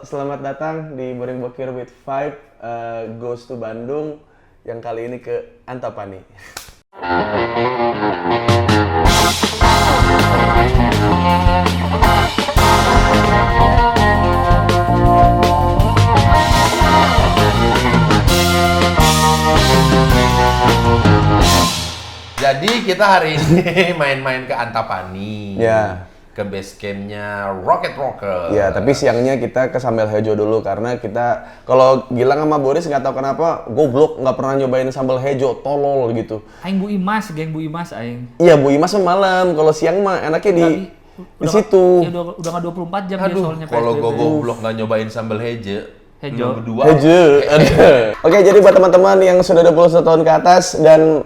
selamat datang di Boring Bokir with Vibe Goes to Bandung yang kali ini ke Antapani. Jadi kita hari ini main-main ke Antapani. Ya. Ke base campnya Rocket Rocker. Ya, tapi siangnya kita ke Sambal Hejo dulu karena kita kalau Gilang sama Boris nggak tahu kenapa goblok nggak pernah nyobain sambal hejo, tolol gitu. Aing Bu Imas, geng Bu Imas aing. Iya, Bu Imas mah malam, kalau siang mah enaknya di situ. Ya udah nggak 24 jam dia Aduh, soalnya kalau PSBB. gue goblok nggak nyobain sambal hejo. Hejo. Lu berdua. Hejo. Oke, jadi buat teman-teman yang sudah 21 tahun ke atas dan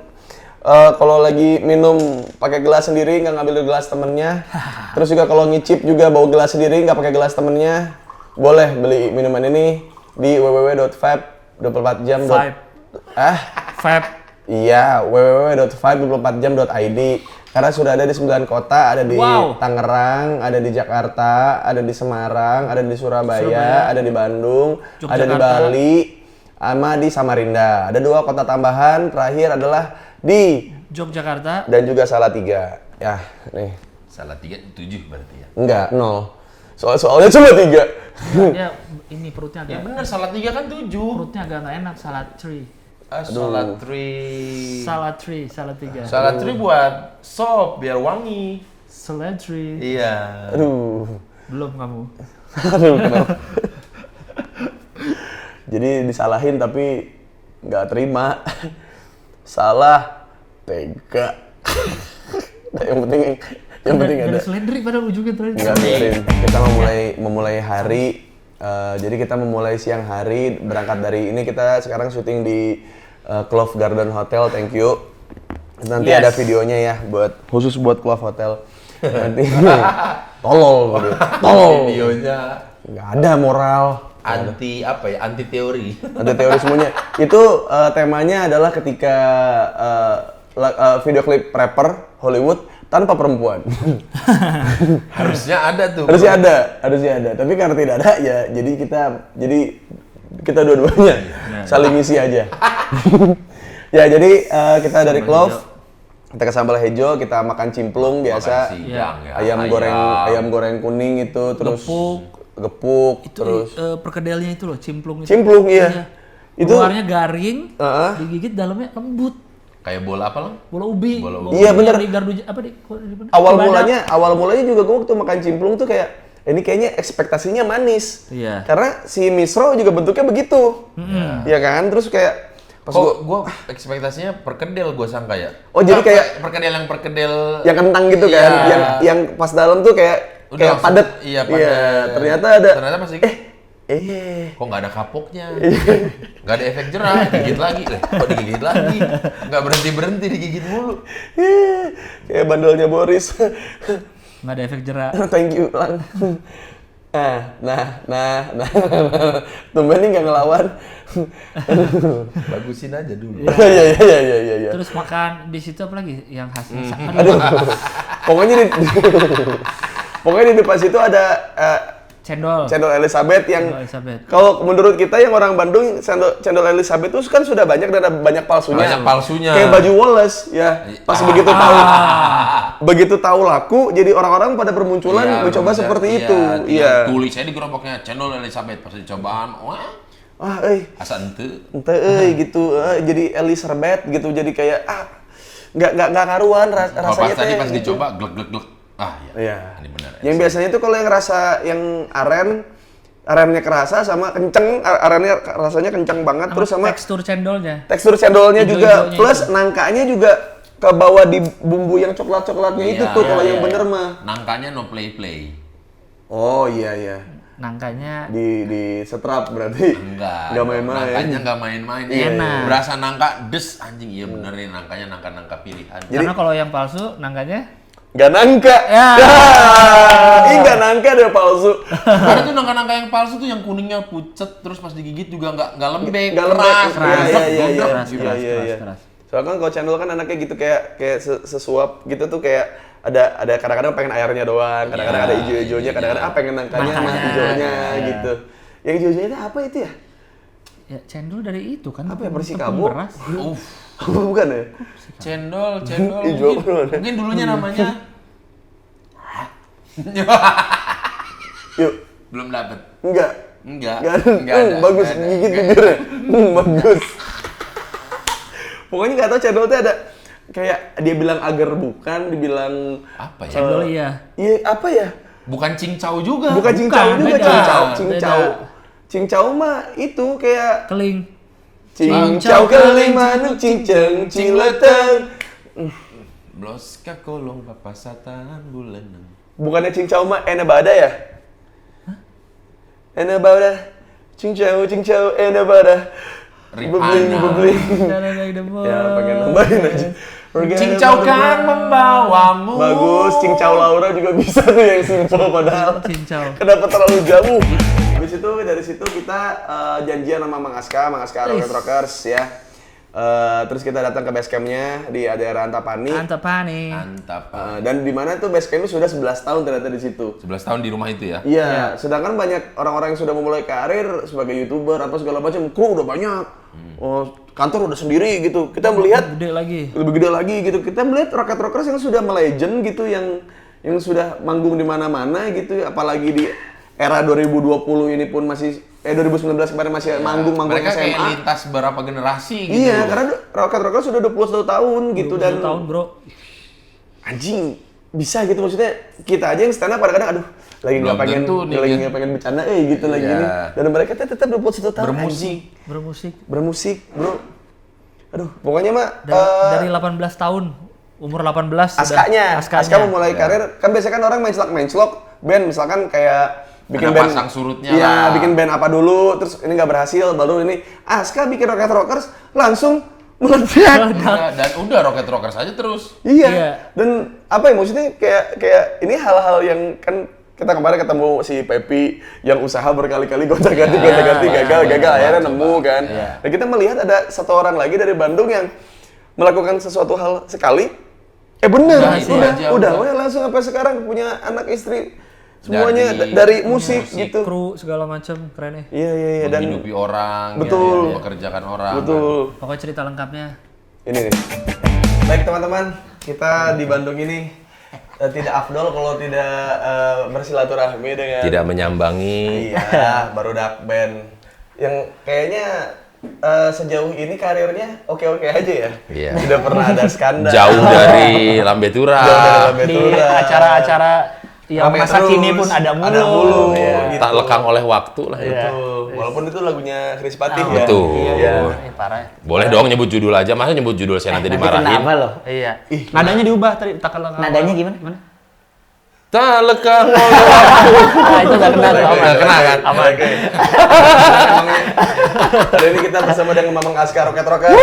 kalau lagi minum pakai gelas sendiri nggak ngambil gelas temennya, terus juga kalau ngicip juga bawa gelas sendiri nggak pakai gelas temennya, boleh beli minuman ini di www.vibe24jam. Fab. Iya, www.vibe24jam.id karena sudah ada di 9 kota, ada di Tangerang, ada di Jakarta, ada di Semarang, ada di Surabaya, ada di Bandung, ada di Bali, sama di Samarinda. Ada 2 kota tambahan, terakhir adalah di Yogyakarta dan juga Salatiga. Ya, nih. Salatiga 7 berarti ya. Enggak, 0. Soalnya cuma 3. dia ini perutnya Ya agak bener, Salatiga kan 7. perutnya agak nggak enak. Salad 3 salad 3 Salad 3 buat sop biar wangi. salad 3 Iya. Aduh. belum kamu. Aduh, kenapa? Jadi disalahin tapi nggak terima. Salah, tega. yang penting ada. Seledri pada ujungnya terakhir. Nggak biarin. Kita memulai hari. Jadi kita memulai siang hari, berangkat dari ini kita sekarang syuting di Clove Garden Hotel. Thank you. Nanti ada videonya ya khusus buat Clove Hotel. Nanti tolol. Videonya Nggak ada moral. anti teori. Ada teori semuanya. Itu temanya adalah ketika video klip rapper Hollywood tanpa perempuan. Harusnya ada tuh. harusnya ada. Tapi karena tidak ada ya, jadi kita dua-duanya saling ngisi aja. Ya, jadi kita dari Clove, kita ke Sambal Hejo, kita makan cimplung biasa, Makan siang ya. ayam goreng kuning itu, terus gepuk, Itu terus perkedelnya itu loh, cimplung itu. cimplung, iya. Itu Luarnya garing, Heeh. digigit dalamnya lembut. Kayak bola apa lang? Bola ubi. Bola ubi. Iya, bener. Di gardu apa di mana? awal mulanya juga gue waktu makan cimplung tuh kayak ini kayaknya ekspektasinya manis. Iya. Karena si misro juga bentuknya begitu. Iya kan? Terus kayak pas Gue ekspektasinya perkedel gue sangka ya. Oh, jadi kayak perkedel yang kentang gitu Iya. kan, yang pas dalam tuh kayak Udah langsung- padat. iya, padat. Ternyata ada. Ternyata pas kok nggak ada kapoknya, nggak ada efek jerah, gigit lagi, kok digigit lagi, nggak berhenti digigit mulu. Kayak bandelnya Boris. Nggak ada efek jerak. Thank you, Lang. Nah. Tumben nih nggak ngelawan. Bagusin aja dulu. Iya. Terus makan di situ apa lagi yang khasnya? Aduh. Pokoknya di depan situ ada Cendol. cendol Elizabeth yang Cendol Elizabeth. kalau menurut kita yang orang Bandung cendol Elizabeth itu kan sudah banyak dan ada banyak palsunya. Banyak palsunya. Kayak baju Wallace ya. Pas begitu tahu laku, jadi orang-orang pada bermunculan Iya, mencoba bener. seperti Iya, itu. Iya. Tulisnya di gerobaknya cendol Elizabeth pas dicobaan, wah, asa ente. Gitu. Jadi Elizabeth gitu. Jadi kayak nggak karuan rasanya Kalau pas tadi teh, pas gitu. dicoba glek. Iya. Ini benar. Yang biasanya itu kalau yang rasa yang arennya kerasa sama kenceng, arennya rasanya kenceng banget, terus sama tekstur cendolnya. tekstur cendolnya juga, Hijau-hijaunya plus itu. nangkanya juga ke bawah di bumbu yang coklatnya itu tuh kalau yang bener mah. Nangkanya no play. Oh iya. Nangkanya Di setrap berarti. Enggak main-main. Nangkanya nggak main-main. Iya. Enak. Berasa nangka des anjing, iya bener nih nangkanya nangka pilihan. karena kalau yang palsu nangkanya Gak nangka. Ya. Ih, gak nangka deh palsu. Karena tuh nangka-nangka yang palsu tuh yang kuningnya pucet, terus pas digigit juga nggak lembek, Nggak lembek. keras. Iya. Soalnya kan kalau cendol kan anaknya gitu kayak sesuap gitu tuh kayak ada kadang-kadang pengen airnya doang, kadang-kadang ada hijau-hijaunya, kadang-kadang pengen nangkanya sama hijaunya gitu. Yang hijau-hijaunya itu apa itu ya? Ya cendol dari itu kan. Apa ya, tepung Persikabo? beras. Bukan ya? Cendol Hijau beneran. mungkin dulunya namanya. Yuk, Belum dapet. enggak. Enggak ada. Bagus, Nggak ada. gigit bibirnya. Bagus. Pokoknya nggak tahu cendol tuh ada kayak dia bilang agar bukan, dibilang Apa ya? Cendol iya. iya apa ya? Bukan cincau juga. Bukan cincau juga, beda. cincau. Cincau mah itu kayak Keling. cincau keling manuk cinceng cileteng. Blos kakolong papasatan bulaneng. Bukannya cincau mah enebada ya? Enebada. Cincau enebada. Ripana. Bebling. Ya, pengen nambahin aja. Cincau kan membawamu. Bagus, cincau Laura juga bisa tuh yang simple padahal. Cincau. Kenapa terlalu jauh? Habis itu dari situ kita janjian sama Mang Aska Rocket Rockers ya. Terus kita datang ke base camp-nya di daerah Antapani. Antapani. Mantap. Dan di mana tuh base camp sudah 11 tahun ternyata di situ. 11 tahun di rumah itu ya. Iya, sedangkan banyak orang-orang yang sudah memulai karir sebagai YouTuber apa segala macam, kru udah banyak. Oh, kantor udah sendiri gitu. Kita melihat Gede lagi. lebih gede lagi gitu. Kita melihat Rocket Rockers yang sudah melegend gitu, yang sudah manggung di mana-mana gitu, apalagi di era 2020 ini pun masih 2019 kemarin masih manggung-manggung Mereka SMA. kayak lintas berapa generasi gitu. Iya, karena Rocket Rockers sudah 21 tahun gitu 20 dan tahun, Bro. anjing bisa gitu, maksudnya kita aja yang stand up kadang-kadang aduh lagi nggak Belum pengen tentu nih, lagi kan. nggak pengen bercanda gitu lagi Iya. ini, dan mereka tetap 21 tahun Bermusik. anjing. Bermusik. Bermusik bro, aduh pokoknya mah Dari 18 tahun. Umur 18 Askanya sudah. Aska memulai karir kan biasanya kan orang main slok band misalkan kayak bikin Ada band pasang surutnya iya, lah. bikin band apa dulu terus ini nggak berhasil baru ini Aska bikin Rocket Rockers langsung meledak. Dan udah Rocket Rockers aja terus. Iya. Iya. Dan apa ya maksudnya kayak ini hal-hal yang kan kita kemarin ketemu si Pepi yang usaha berkali-kali gonta-ganti gagal akhirnya nemu kan. Dan kita melihat ada satu orang lagi dari Bandung yang melakukan sesuatu hal sekali bener udah langsung sampai sekarang punya anak istri semuanya dari musik gitu. Kru segala macam keren ya. Iya dan Menghidupi orang, betul. ya, mempekerjakan orang. betul. Pokoknya cerita lengkapnya. Ini nih. Baik teman-teman, kita di Bandung ini tidak afdol kalau tidak bersilaturahmi dengan Tidak menyambangi. iya, barudak band yang kayaknya sejauh ini karirnya oke-oke aja ya. Iya. Tidak pernah ada skandal. Jauh dari Lambe Tura. Jauh dari Lambe Di Tura. acara-acara yang Rame masa terus, kini pun ada mulu. Ada mulu. Iya. Gitu. Tak lekang oleh waktu lah itu. Betul. Walaupun itu lagunya Chris Patih ya. Betul. Iya, parah. Boleh dong nyebut judul aja, masa nyebut judul saya nanti dimarahin. Kenapa loh? Iya. Nadanya diubah tadi, tak lekang. Nadanya gimana? Gimana? Tak lekang oleh waktu. Itu enggak kena tuh. Nggak kena kan? Aman. Oke. Hari ini kita bersama dengan Mamang Aska Rocket Rockers.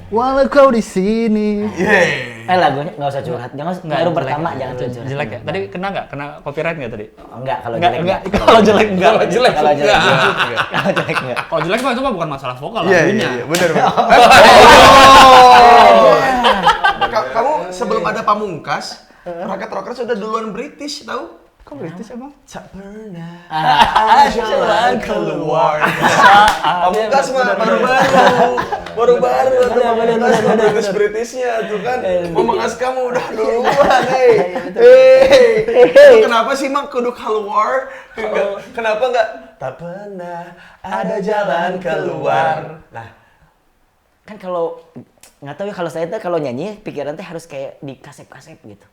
Walau kau di sini. Lagunya nggak usah curhat, baru jelek. pertama jangan curhat. Jelek ya? Tadi kena nggak? Kena copyright nggak tadi? Enggak, kalau Enggak, jelek enggak. enggak. Kalau jelek enggak. Kalau jelek Kalau jelek enggak. enggak. Kalau jelek enggak. Kalau jelek mah itu mah bukan masalah vokal Iya, lagunya. bener. Kamu sebelum ada Pamungkas, Rocket Rockers sudah duluan British, tahu? Kok British emang? Tak pernah jalan keluar. Pamungkas mah baru-baru tuh Pamungkas Britishnya tuh kan. Mamang Aska kamu udah duluan, Itu kenapa sih Mak kudu keluar? Kenapa enggak? Tak pernah ada jalan keluar. Nah, Kan kalau nggak tahu ya, kalau saya tuh kalau nyanyi pikiran teh harus kayak di kasep-kasep gitu.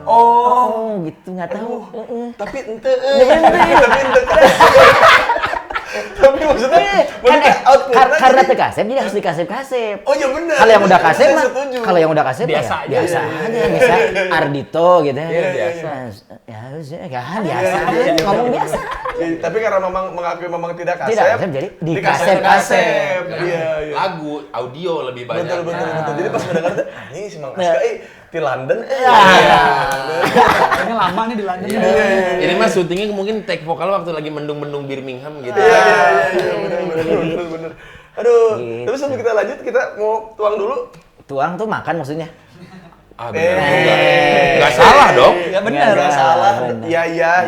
oh, Gitu nggak tahu. tapi ente. Tapi maksudnya Karena teu kasep jadi harus dikasep-kasep. Oh iya benar. Kalau yang udah kasep Saya mah, setuju. kalau yang udah kasep Biasa ya aja. biasa aja, bisa Ardito gitu ya. Iya. Ya harusnya kan biasa aja, ngomong biasa. Tapi karena memang mengakui memang tidak kasep. Tidak kasep, jadi dikasep-kasep. Iya. Lagu, audio lebih banyak. Betul. Jadi pas mendengar tuh, ini si Mang Aska di London. Ini lama nih di London. Ini mah syutingnya mungkin take vokal waktu lagi mendung-mendung Birmingham gitu. Iya, bener. Aduh, tapi sebelum kita lanjut, kita mau tuang dulu. Tuang tuh makan maksudnya. Ah benar juga. Nggak salah dong. Nggak benar. Nggak salah. benar.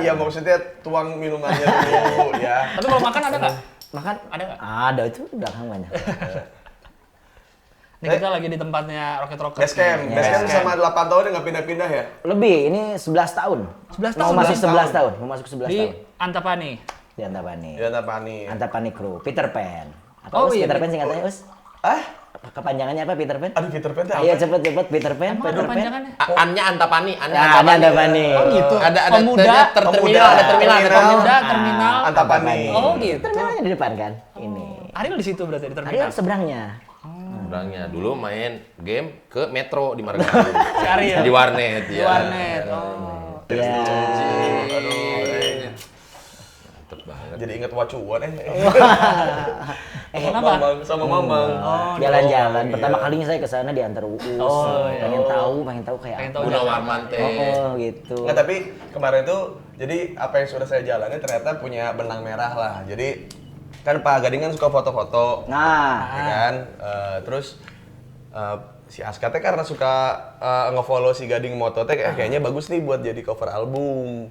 Ya maksudnya tuang minumannya dulu ya. Tapi kalau makan ada nggak? Makan Ada nggak? ada itu belakang banyak. Ini kita lagi di tempatnya Rocket Rockers. Basecamp sama 8 tahun nggak pindah-pindah ya? Lebih, ini 11 tahun. 11 Mau tahun? masuk 11 11 tahun. Mau masuk 11 Di tahun. Antapani. Di Antapani. Ya Antapani. Antapani Crew. Peter Pan. Apa Oh, Us? iya, Peter Pan singkatannya Us? Ah? Kepanjangannya apa Peter Pan? Aduh Peter Pan tuh Ayo apa? cepet Peter Pan. Emang ada Peter Pan. panjangannya? Annya Antapani, Ya, ada Antapani. Oh gitu. Ada Pemuda. terminal, ada terminal, ada Pemuda, terminal. terminal. Antapani. Oh gitu. Terminalnya di depan kan? Ini. Ariel di situ berarti di Ariel terminal. seberangnya. Seberangnya dulu main game ke Metro di Margahayu. Si Ariel. Di warnet Di ya. warnet. Oh. Ya. Mantep banget. Jadi inget wacuan Kenapa? sama Mamang. Oh, Jalan-jalan. iya. Pertama kalinya saya ke sana diantar Uus. Oh, iya. Pengen tahu kayak Pengen apa. tahu. Gunawarman teh. Oh, gitu. Nggak, tapi kemarin tuh jadi apa yang sudah saya jalani ternyata punya benang merah lah. Jadi kan Pak Gading kan suka foto-foto. Nah, Ya kan? Terus si Aska teh karena suka nge-follow si Gading Moto teh kayaknya bagus nih buat jadi cover album.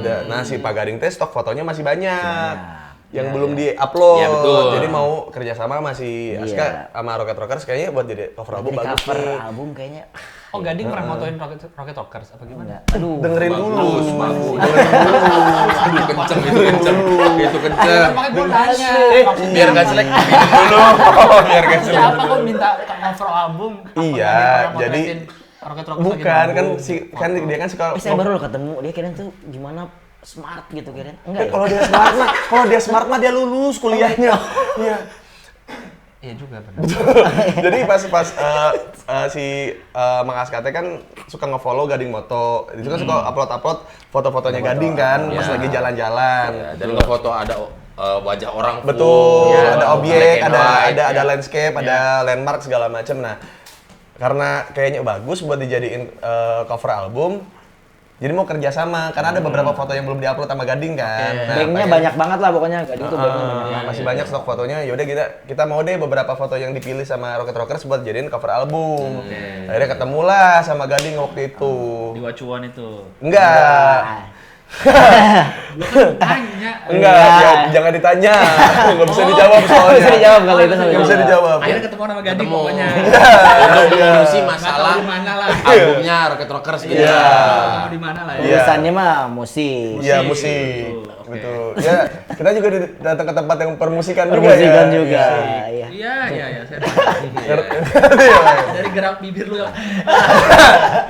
Nah si Pak Gading teh stok fotonya masih banyak. Yang belum di-upload. Iya, betul. Jadi mau kerjasama sama si Aska Iya. sama Rocket Rockers kayaknya buat jadi cover album jadi bagus cover nih. album kayaknya. Oh, Gading pernah motoin Rocket Rockers apa gimana? Enggak. Aduh. Dengerin dulu. Bagus, bagus. Dengerin dulu. Aduh kenceng itu kenceng. Itu kenceng. Makanya gue nanya. Maksudnya Biar nggak selek minum dulu. Biar gak selek. siapa kok minta cover album? Apa Iya, Gading pernah jadi motretin Rocket Rockers lagi bukan kan manggung? si kan dia kan suka Saya baru lo ketemu, dia kira tuh gimana smart gitu kira. Enggak ya? kalau dia smart mah dia lulus kuliahnya. Iya. Iya juga benar. Jadi pas si Mang Aska teh kan suka nge-follow Gading Moto. Itu kan suka upload foto-fotonya Gading kan pas Iya. lagi jalan-jalan. Ya, dan ngefoto ada wajah orang full. Betul, Ya, ada black objek, and white, ada ya. landscape, ada landmark segala macam. Nah, karena kayaknya bagus buat dijadiin cover album, jadi mau kerja sama karena ada beberapa foto yang belum diupload sama Gading kan. Nah, Banknya pengen- banyak banget lah pokoknya. Gading tuh banknya banyak banget. masih banyak stok fotonya. Yaudah kita mau deh beberapa foto yang dipilih sama Rocket Rockers buat jadiin cover album. Akhirnya ketemulah sama Gading waktu itu. Di Wacuan itu. Enggak. Tanya. Enggak, jangan ditanya. Enggak bisa dijawab soalnya. Nggak bisa dijawab kalau itu Nggak bisa dijawab. Akhirnya ketemu sama Gading Ketemu. pokoknya. Untuk mengurusi Nggak masalah tahu di mana lah. albumnya Rocket Rockers gitu. Iya. Ketemu di mana lah ya. Iya. Urusannya mah musik. Iya, Musik. musik. Betul, oke. Betul. Ya, kita juga datang ke tempat yang permusikan juga Permusikan ya. juga. Iya. Iya. Iya. Saya Iya. dari gerak bibir lu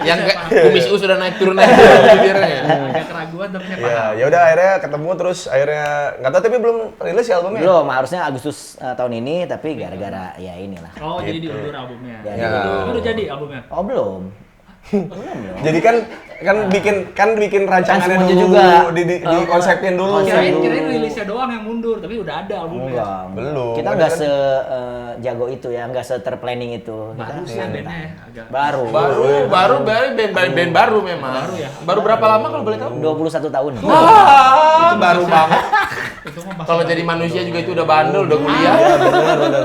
Yang kayak kumis U sudah naik turun bibirnya. agak keraguan tapi Iya, paham. ya udah akhirnya ketemu terus akhirnya nggak tahu tapi belum rilis ya albumnya. Belum, harusnya Agustus tahun ini tapi gara-gara ya inilah. Oh, jadi diundur albumnya. Ya, Ya. Udah jadi albumnya. Oh, belum. Jadi kan bikin rancangannya semuanya dulu, juga. dikonsepin dulu. Kirain rilisnya doang yang mundur, tapi udah ada albumnya. Enggak. Belum. Kita Ada nggak kan? jago itu ya, nggak se-terplanning itu. Kita Baru sih bandnya ya, agak. Baru. Baru band baru memang. Baru ya? Baru berapa lama kalau boleh tahu? 21 tahun. Ah, baru banget. Itu mah masih Kalau jadi manusia juga itu udah bandel, udah kuliah. Iya,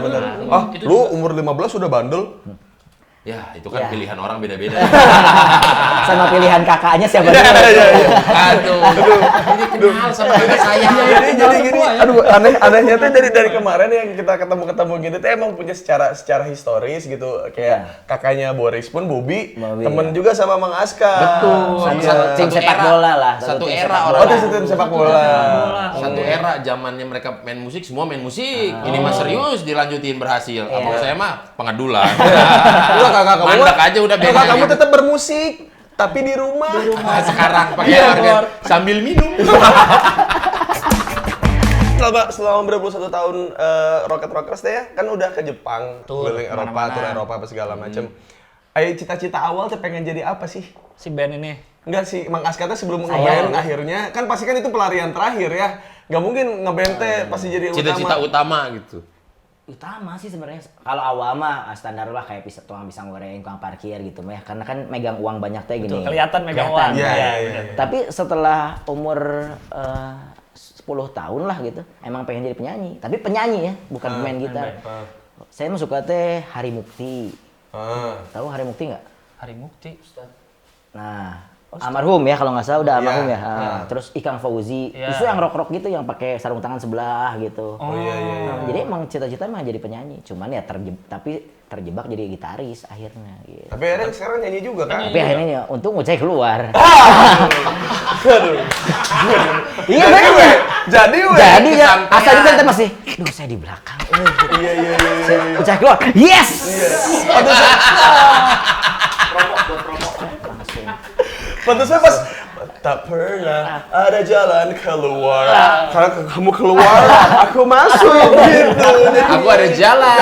benar. Ah, Itu lu umur 15 sudah bandel? Ya, itu kan Ya. pilihan orang beda-beda. Sama pilihan kakaknya siapa Iya, dulu? Aduh. Ini kenal sama kakak saya. Jadi gini, aduh anehnya tuh dari kemarin yang kita ketemu gitu tuh emang punya secara historis gitu kayak kakaknya Boris pun Bobby Bobby, temen ya. juga sama Mang Aska. Betul. Iya. Tim sepak bola lah. Satu tim era sepak orang. Oh, itu tim sepak bola. Satu era zamannya mereka main musik, semua main musik. Ini mah serius dilanjutin berhasil. Abang saya mah pengadulan. Enggak kakak kamu. Mandek aja udah Kakak bandnya. kamu tetap bermusik tapi di rumah. Nah, sekarang pakai Iya, harga sambil minum. Selama 21 tahun Rocket Rockers deh ya, kan udah ke Jepang, keliling Eropa, tur Eropa apa segala macem. Ayo cita-cita awal tuh pengen jadi apa sih? si band ini. Enggak sih, Mang Aska tuh sebelum Saya- ngeband akhirnya, kan pasti kan itu pelarian terakhir ya. Gak mungkin ngeband teh pasti jadi Cita-cita utama. utama gitu. Utama sih sebenarnya. Kalau awal mah standar lah kayak tukang pisang goreng, tukang parkir gitu mah ya. Karena kan megang uang banyak teh gini. Kelihatan megang Kelihatan. uang. Iya, Iya, iya. Tapi setelah umur 10 tahun lah gitu, emang pengen jadi penyanyi. Tapi penyanyi ya, bukan pemain gitar. Saya mah suka teh Hari Mukti. Ah. Tahu Hari Mukti nggak? Hari Mukti. Nah, almarhum ya kalau nggak salah udah almarhum Iya. ya. Terus Ikang Fauzi, Iya. itu yang rock gitu yang pakai sarung tangan sebelah gitu. Oh iya. Nah, jadi emang cita-cita emang jadi penyanyi, cuman ya terjebak jadi gitaris akhirnya gitu. Tapi Eren sekarang nyanyi juga kan? Tapi akhirnya ya, untung Ucai keluar. Aduh. Iya bener ya. Jadi Jadi ya, kesampaian. asal kita masih, aduh saya di belakang. Iya. Ucai keluar, yes! Pantasnya pas tak pernah ada jalan keluar. Karena kamu keluar, aku masuk gitu. Jadi, Aku ada jalan.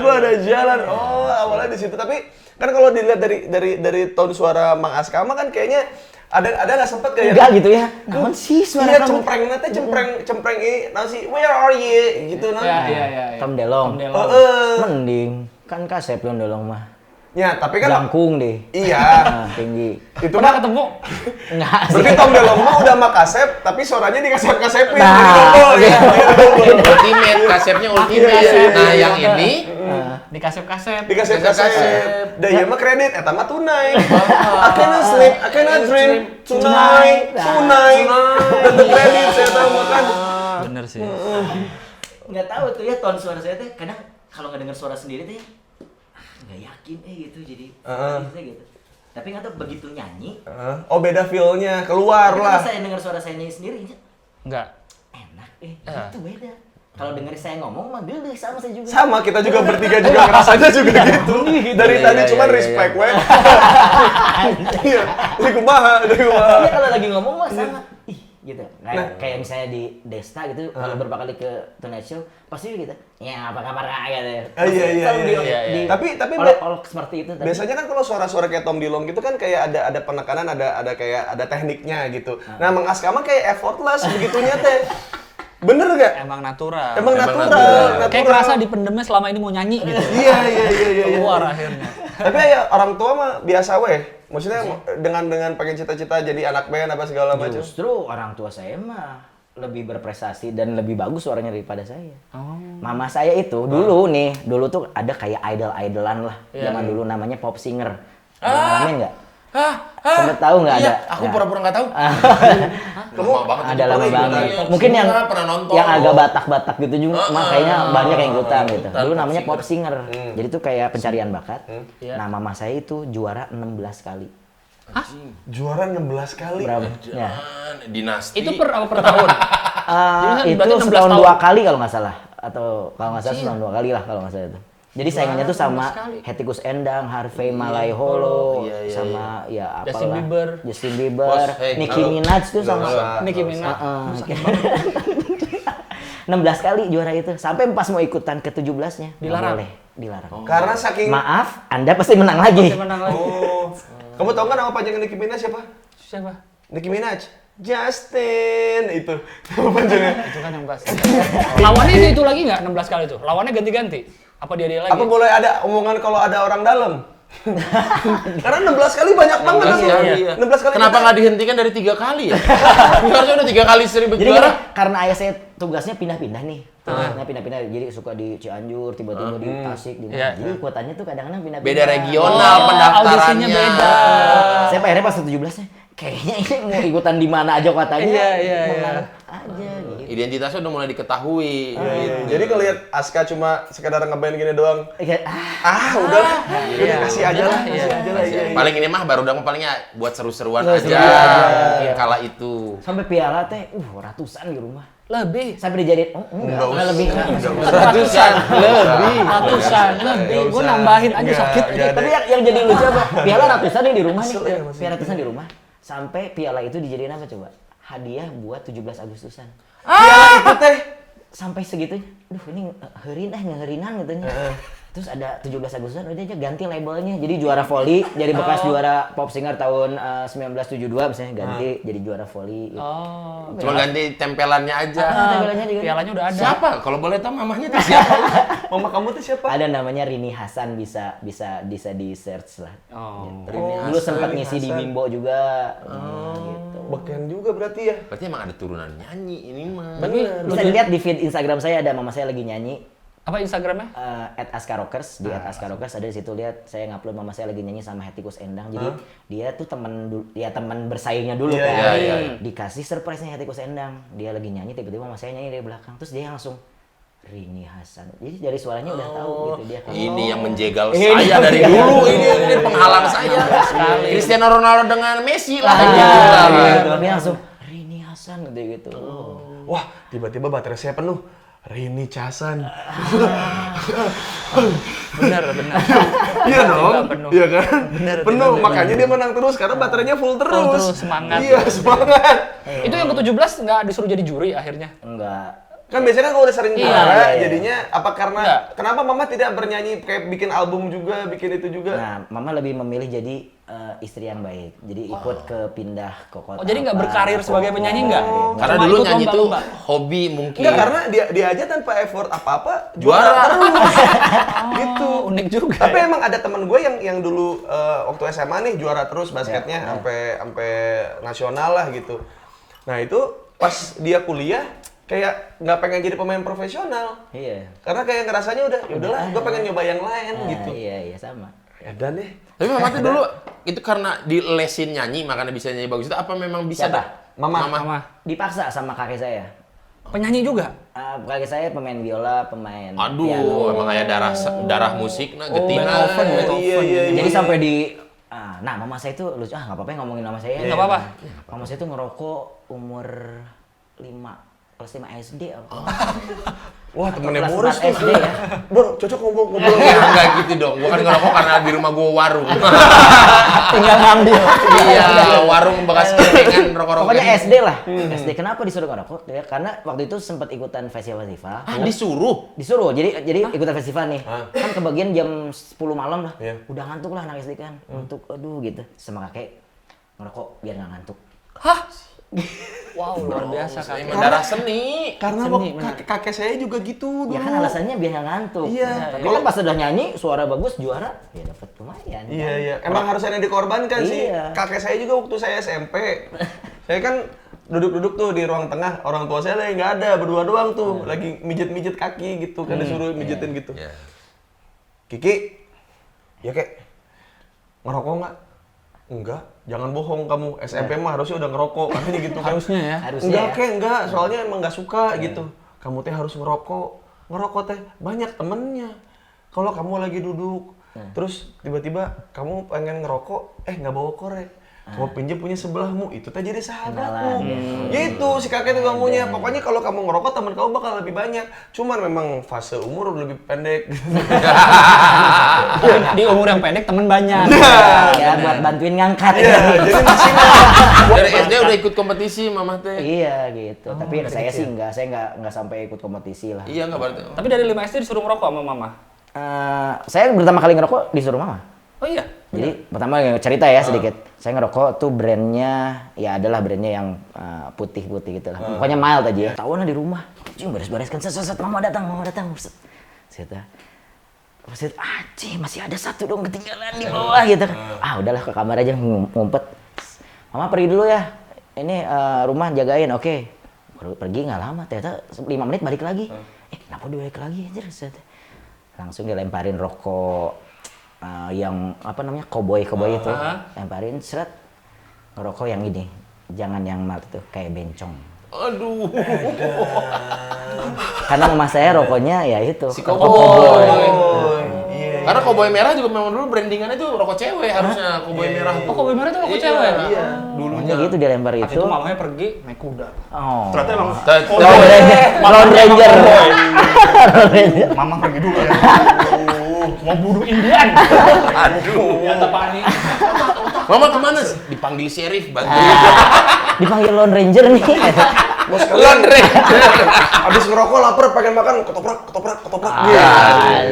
Aku ada jalan. Oh, awalnya di situ. Tapi kan kalau dilihat dari tone suara Mang Askama kan kayaknya ada nggak sempet kayak Enggak gitu ya. Namun sih Iya, suara kamu. cempreng nanti cempreng ini nasi where are you gitu nah. Iya. Tom Delong. Mending kan kasep Tom Delong mah. Ya, tapi kan Jangkung deh. iya. Nah, tinggi. Itu Pernah mah ketemu? Enggak sih. berarti Tom DeLonge mah udah mah kasep, tapi suaranya dikasep-kasepin. Nah, Jadi double, ya. Ultimate, kasepnya ultimate. Iya. Nah, yang ini Di kasep-kasep. Dikasep-kasep. Da ieu mah kredit, eta mah tunai. I cannot sleep, I cannot dream tonight. Tunai. Dan the credit saya tahu makan. Bener sih. Nggak tahu tuh ya ton suara saya tuh kadang kalau nggak dengar suara sendiri tuh ya nggak yakin gitu jadi gitu. Tapi nggak tahu begitu nyanyi. Oh, beda feel-nya, keluar Tapi lah. kalau saya dengar suara saya nyanyi sendiri Enggak. enak itu beda. Kalau dengar saya ngomong mah gede sama saya juga. Sama, kita juga bertiga juga ngerasanya juga gitu. Dari tadi cuman respect we. Iya, dari kumaha. Iya kalau lagi ngomong mah sama. Ih, gitu. Kayak misalnya di Desta gitu, kalau beberapa kali ke Tonight Show, pasti gitu. Ya, apa kabar Kak gitu. Iya. Tapi olok seperti itu. Tapi biasanya kan kalau suara-suara kayak Tom DeLonge gitu kan kayak ada penekanan, ada kayak ada tekniknya gitu. Nah, Mang Askama kayak effortless begitunya teh. Bener gak? Emang natural. Emang natural. Kayak kerasa dipendemnya selama ini mau nyanyi gitu. Iya. Keluar akhirnya. Tapi ya orang tua mah biasa weh. Maksudnya dengan pengen cita-cita jadi anak band apa segala macam. justru orang tua saya mah lebih berprestasi dan lebih bagus suaranya daripada saya. Mama saya itu dulu tuh ada kayak idol-idolan lah. Zaman dulu namanya pop singer. Ngalamin nggak? Sempet tahu nggak iya, ada? aku pura-pura nggak tahu. Lama banget. Ada lama banget. Iya, Mungkin yang pernah nonton. yang agak Batak-Batak gitu juga, kayaknya banyak yang ikutan gitu. ikutan, Dulu pop namanya singer. pop singer. Jadi tuh kayak pencarian bakat. Iya. Nah, mama saya itu juara 16 kali. Juara 16 kali. Berapa? Ya. Dinasti. Itu per tahun? Jadi Itu berarti 16 setahun tahun. 2 kali kalau nggak salah. Atau kalau nggak salah setahun 2 kali lah kalau nggak salah itu. Jadi saingannya tuh sama 16 kali. Hetty Koes Endang, Harvey Malaiholo, Iya. sama ya apalah. Justin Bieber. Justin Bieber, Bos, hey, Nicki halo. Minaj tuh sama. Nicki Minaj. 16 kali juara itu. Sampai pas mau ikutan ke 17-nya. nggak Dilarang? boleh, dilarang. Karena saking Maaf, Anda pasti menang lagi. Menang lagi. Oh. Kamu tahu kan nama panjang Nicki Minaj siapa? Siapa? Nicki Minaj. Justin itu. Nama panjangnya. Itu kan yang pasti. Lawannya itu lagi nggak 16 kali itu? Lawannya ganti-ganti? Apa dia lagi? Apa boleh ada omongan kalau ada orang dalam? Karena 16 kali banyak banget. Iya. 16 kali. Kenapa nggak dihentikan dari 3 kali ya? Harusnya udah 3 kali sering Jadi berjuara. gini, karena ayah saya tugasnya pindah-pindah nih. Nah, pindah-pindah. Jadi suka di Cianjur, tiba-tiba di Tasik, di Iya. Jadi kuotanya tuh kadang-kadang pindah-pindah. Beda regional Oh, pendaftarannya. audisinya beda. Saya akhirnya pas 17-nya, kayaknya ini mau ikutan di mana aja kuotanya. Iya. Mengarah aja gitu. Identitasnya udah mulai diketahui. Jadi kalau lihat Aska cuma sekedar ngeband gini doang. Kayak, Udah kasih aja lah. Iya. Kasih aja lah. Iya. Paling ini mah baru dong palingnya buat seru-seruan Seru-seruan aja. aja. Kala itu. sampai piala teh, ratusan di rumah. Lebih. Sampai dijadiin, enggak lebih. Ratusan. Ratusan lebih. Gue nambahin aja sakit. Tapi yang jadi lucu apa? Piala ratusan nih di rumah nih. Piala ratusan di rumah. Sampai piala itu dijadiin apa coba? Hadiah buat 17 Agustusan. Piala itu teh. Sampai segitunya. Duh, ini ngeherinan gitu nya. Terus ada 17 Agustusan udah aja ganti labelnya. Jadi juara volley, jadi bekas juara pop singer tahun 1972 misalnya ganti jadi juara volley gitu. Oh. Cuma ganti tempelannya aja. Tampilannya juga. Pialanya udah ada. Siapa? Kalau boleh tahu mamahnya tuh siapa? Mama kamu tuh siapa? Ada namanya Rini Hasan bisa di search lah. Oh. Dulu sempat ngisi di Bimbo juga. Gitu. Beken juga berarti ya. Berarti emang ada turunan nyanyi ini mah. Bisa dilihat di feed Instagram saya ada mama saya lagi nyanyi. Apa Instagramnya? @askarokers di @askarokers ada di situ, lihat saya ngupload mama saya lagi nyanyi sama Hettikus Endang. Jadi dia tuh teman bersaingnya dulu Iya, kan. iya, iya. Dikasih surprise-nya Hettikus Endang. Dia lagi nyanyi, tiba-tiba mama saya nyanyi dari belakang. Terus dia langsung Rini Hasan. Jadi dari suaranya udah tahu gitu dia. Ini yang menjegal saya dari dulu, ini penghalang saya. Cristiano Ronaldo dengan Messi lah. Dia langsung Rini Hasan gitu. Wah, tiba-tiba baterai saya penuh. Rini Casan. Benar. Iya dong. Penuh. Iya kan? Penuh. Makanya dia menang terus karena baterainya full terus. semangat. Iya, semangat. Itu yang ke-17 nggak disuruh jadi juri akhirnya? Enggak. Kan biasanya kan kalau udah sering Iya, juara, iya. jadinya apa karena Enggak. kenapa mama tidak bernyanyi kayak bikin album juga, bikin itu juga? Nah, mama lebih memilih jadi istri yang baik. Jadi ikut pindah ke kota. Oh, jadi nggak berkarir sebagai penyanyi nggak? Karena Cuma dulu ikut nyanyi tuh lomba-lomba. hobi mungkin. Enggak, karena dia aja tanpa effort apa-apa Juara. terus. Gitu. Unik juga. Tapi emang ada temen gue yang dulu waktu SMA nih juara terus basketnya sampai nasional lah gitu. Nah, itu pas dia kuliah kayak nggak pengen jadi pemain profesional. Iya. Karena kayak ngerasanya udah, ya udahlah, gue pengen nyoba yang lain Nah, gitu. Iya, sama. Ya dan deh. Tapi mama tuh dulu itu karena dilesin nyanyi makanya bisa nyanyi bagus itu apa memang bisa Siapa? dah? Mama. Dipaksa sama kakek saya. Penyanyi juga? Kakek saya pemain biola, pemain Aduh, piano. emang kayak darah musik nah getina. Iya. Jadi sampai nah mama saya itu lucu, nggak apa-apa ngomongin mama saya. Nggak apa-apa. Mama saya itu ngerokok umur 5 SD apa? Wah, temennya Kelas Boris 4 SD ya. Bor, cocok ngobrol. Enggak gitu dong. Gua kan ngerokok karena di rumah gua warung. Tinggal ngambil. Iya, warung bekas ketengan rokok-rokok. Pokoknya SD lah. SD kenapa disuruh ngerokok? Ya, karena waktu itu sempat ikutan festival-festival. Ah, disuruh. Disuruh, jadi ikutan festival nih. Kan kebagian jam 10 malam lah. Iya. Udah ngantuk lah anak SD kan. Ngantuk, aduh gitu. Sama kakek ngerokok biar nggak ngantuk. Hah? Wow, luar biasa kan. Emang darah seni. Karena Seni, bener. kakek saya juga gitu dulu. Ya kan alasannya biar nggak ngantuk. Iya. Tapi kan pas udah nyanyi, suara bagus, juara, ya dapat lumayan. Iya. Emang harus ada yang dikorbankan sih. Iya. Kakek saya juga waktu saya SMP. Saya kan duduk-duduk tuh di ruang tengah. Orang tua saya lagi nggak ada, berdua doang tuh. Lagi mijet-mijet kaki gitu. Kan disuruh mijetin gitu. Iya. Kiki, ya kek, ngerokok nggak? Enggak, jangan bohong kamu. SMP mah harusnya udah ngerokok. Katanya gitu kan. Harusnya ya. Harusnya Enggak, ya. kek, enggak. Soalnya emang nggak suka gitu. Kamu teh harus ngerokok. Ngerokok teh banyak temennya. Kalau kamu lagi duduk, terus tiba-tiba kamu pengen ngerokok, nggak bawa korek. Kamu pinjam punya sebelahmu, itu teh jadi sahabatmu. Gitu si kakek tuh kamunya. Pokoknya kalau kamu ngerokok, teman kamu bakal lebih banyak. Cuman memang fase umur lebih pendek. Di umur yang pendek temen banyak. Ya buat bantuin ngangkat. Iya, jadi maksimal. Dari SD udah ikut kompetisi mama teh. Iya gitu. Tapi saya sih enggak, saya nggak sampai ikut kompetisi lah. Iya enggak berarti. Tapi dari 5 SD disuruh ngerokok sama mama. Saya pertama kali ngerokok disuruh mama. Oh iya? Jadi pertama cerita ya sedikit. Saya ngerokok tuh brandnya, ya adalah brandnya yang putih-putih gitu lah. Pokoknya mild aja ya. Tahunan di rumah. Cium beres-bereskan, set, mama datang. Set. Masih ada satu dong ketinggalan di bawah gitu kan. Udahlah ke kamar aja ngumpet. Mama pergi dulu ya. Ini rumah jagain, oke. Baru pergi nggak lama, ternyata 5 menit balik lagi. Kenapa dia balik lagi? Set. Langsung dilemparin rokok yang apa namanya koboi itu, lemparin seret, ngerokok yang ini, jangan yang mild tuh kayak bencong. Aduh. Karena mama saya rokoknya ya itu Si rokok koboi. Iya. Karena koboi merah juga memang dulu brandingannya tuh rokok cewek harusnya koboi merah. Oh, kopi merah itu rokok Iya, cewek? Iya. Dulunya gitu dia lempar Pas itu. itu mamanya pergi naik kuda. Oh. Ternyata emang Lone Ranger. Mamang pergi dulu ya. Mau bunuh Indian. Aduh. Ternyata panik. Mama kemana sih? Dipanggil sheriff bantu. Dipanggil Lone Ranger nih. Bos kalian abis ngerokok lapar pengen makan ketoprak.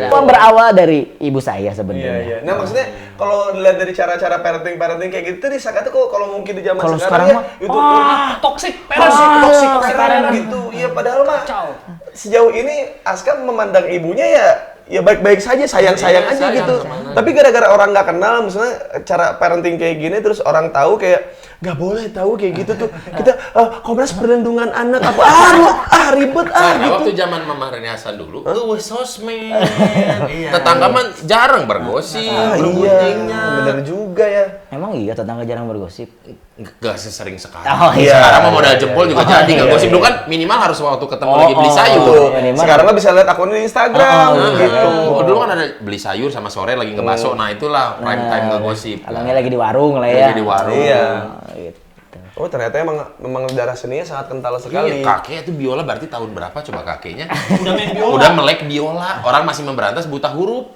Itu berawal dari ibu saya sebenarnya. Iya. Nah maksudnya kalau dilihat dari cara-cara parenting kayak gitu di Saka tuh kalau mungkin di zaman Kalau sekarang sekarang ya itu Toxic toksik parent. gitu. Iya padahal mah Kacau. sejauh ini Aska memandang ibunya ya baik-baik saja, sayang-sayang Iya, aja sayang gitu. sama anaknya. Tapi gara-gara orang nggak kenal, misalnya cara parenting kayak gini, terus orang tahu kayak nggak boleh tahu kayak gitu tuh. Kita Komnas Perlindungan Anak apa ribet Nah, gitu. waktu zaman Mama Rene Hasan dulu, sosmed. Tetangga mah jarang bergosip, Iya, bergunjingnya. bener juga ya. Emang iya tetangga jarang bergosip. Gak sesering sekarang. Oh, iya. Sekarang mah modal jempol juga jadi nggak iya, gosip. iya. Dulu kan minimal harus waktu ketemu lagi beli sayur. Tuh, minimal. sekarang mah bisa lihat akunnya di Instagram gitu. Dulu kan ada beli sayur sama sore lagi ngebaso. Nah itulah prime time ngegosip. Alangnya lagi di warung lah ya. Lagi di warung. Iya. Oh, gitu. Oh ternyata memang darah seninya sangat kental sekali. Iya, kakek itu biola berarti tahun berapa coba kakeknya? Udah main biola. Udah melek biola. Orang masih memberantas buta huruf.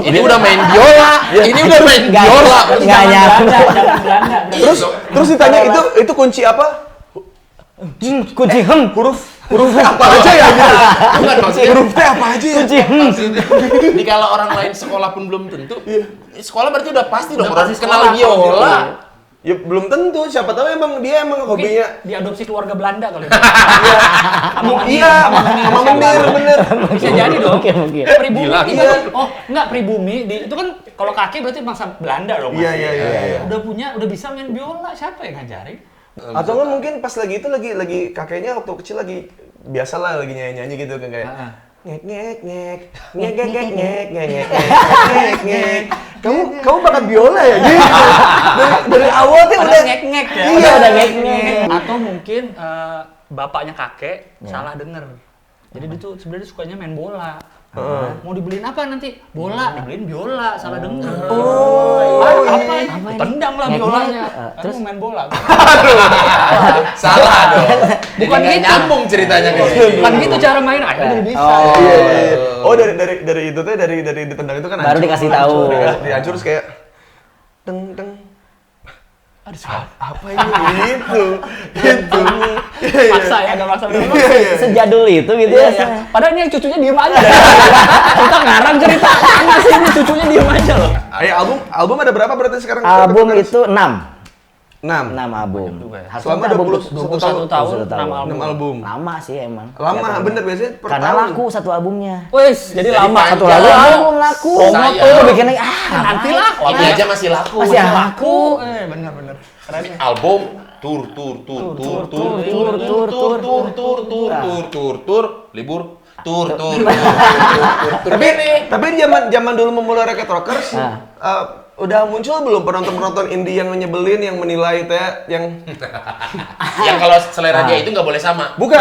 Ini udah main biola. Ini udah main biola. Nggak nyampe. Jangan Belanda. Terus ditanya itu kunci apa? Kunci Huruf T apa aja ya? Bukan maksudnya. Huruf T apa aja ya? Maksudnya, di kalau orang lain sekolah pun belum tentu. Sekolah berarti udah pasti dong orang pasti kenal sekolah, biola. Ya belum tentu, siapa tahu dia emang hobinya. Diadopsi keluarga Belanda kali. Iya, sama menir bener. Bisa jadi dong. Mungkin. Pribumi Gila, kita iya. kan, enggak pribumi itu kan kalau kakek berarti bangsa Belanda dong. Mas. Iya. Udah bisa main biola, siapa yang ngajarin? Atau nggak mungkin pas lagi itu lagi kakeknya waktu kecil lagi biasalah lagi nyanyi gitu kan kayak ngek ngek ngek ngek ngek ngek ngek ngek ngek ngek ngek. Kamu bakat biola ya gitu. Dari awal tuh udah ngek-ngek ya. Iya, udah ngek-ngek. Atau mungkin bapaknya kakek salah denger. Jadi dia tuh sebenarnya sukanya main bola. Mau dibeliin apa nanti? Bola, dibeliin biola, salah denger. Apa? Tendang lah biolanya. Terus mau main bola. Salah dong. Bukan Jadi nggak gitu. nyambung ceritanya ke situ. Bukan gitu cara main, akhirnya jadi bisa. Iya. Oh dari itu tuh dari ditendang itu kan Baru dikasih tahu. Dihancur terus kayak deng deng. Apa ini gitu. Maksa ya, agak maksa dulu. Sejadul itu gitu Iya, ya. iya. Padahal ini yang cucunya diem aja. Kita ngarang cerita, mana sih ini cucunya diem aja loh. Album ada berapa berarti sekarang? Album itu 6 6. album. Harusnya Selama album 21 tahun, 6 6 album. Lama sih emang. Lama bener biasanya per Karena tahun. laku satu albumnya. Wes, jadi lama panjang. satu lagu. Album laku. Saya- Itu bikinnya Nanti lah. Ini aja masih laku. Masih laku. Bener-bener. Ini album tur libur tur. Tapi zaman dulu memulai Racket Rockers udah muncul belum penonton indie yang nyebelin yang menilai teh yang Yang kalau selera dia itu nggak boleh sama. bukan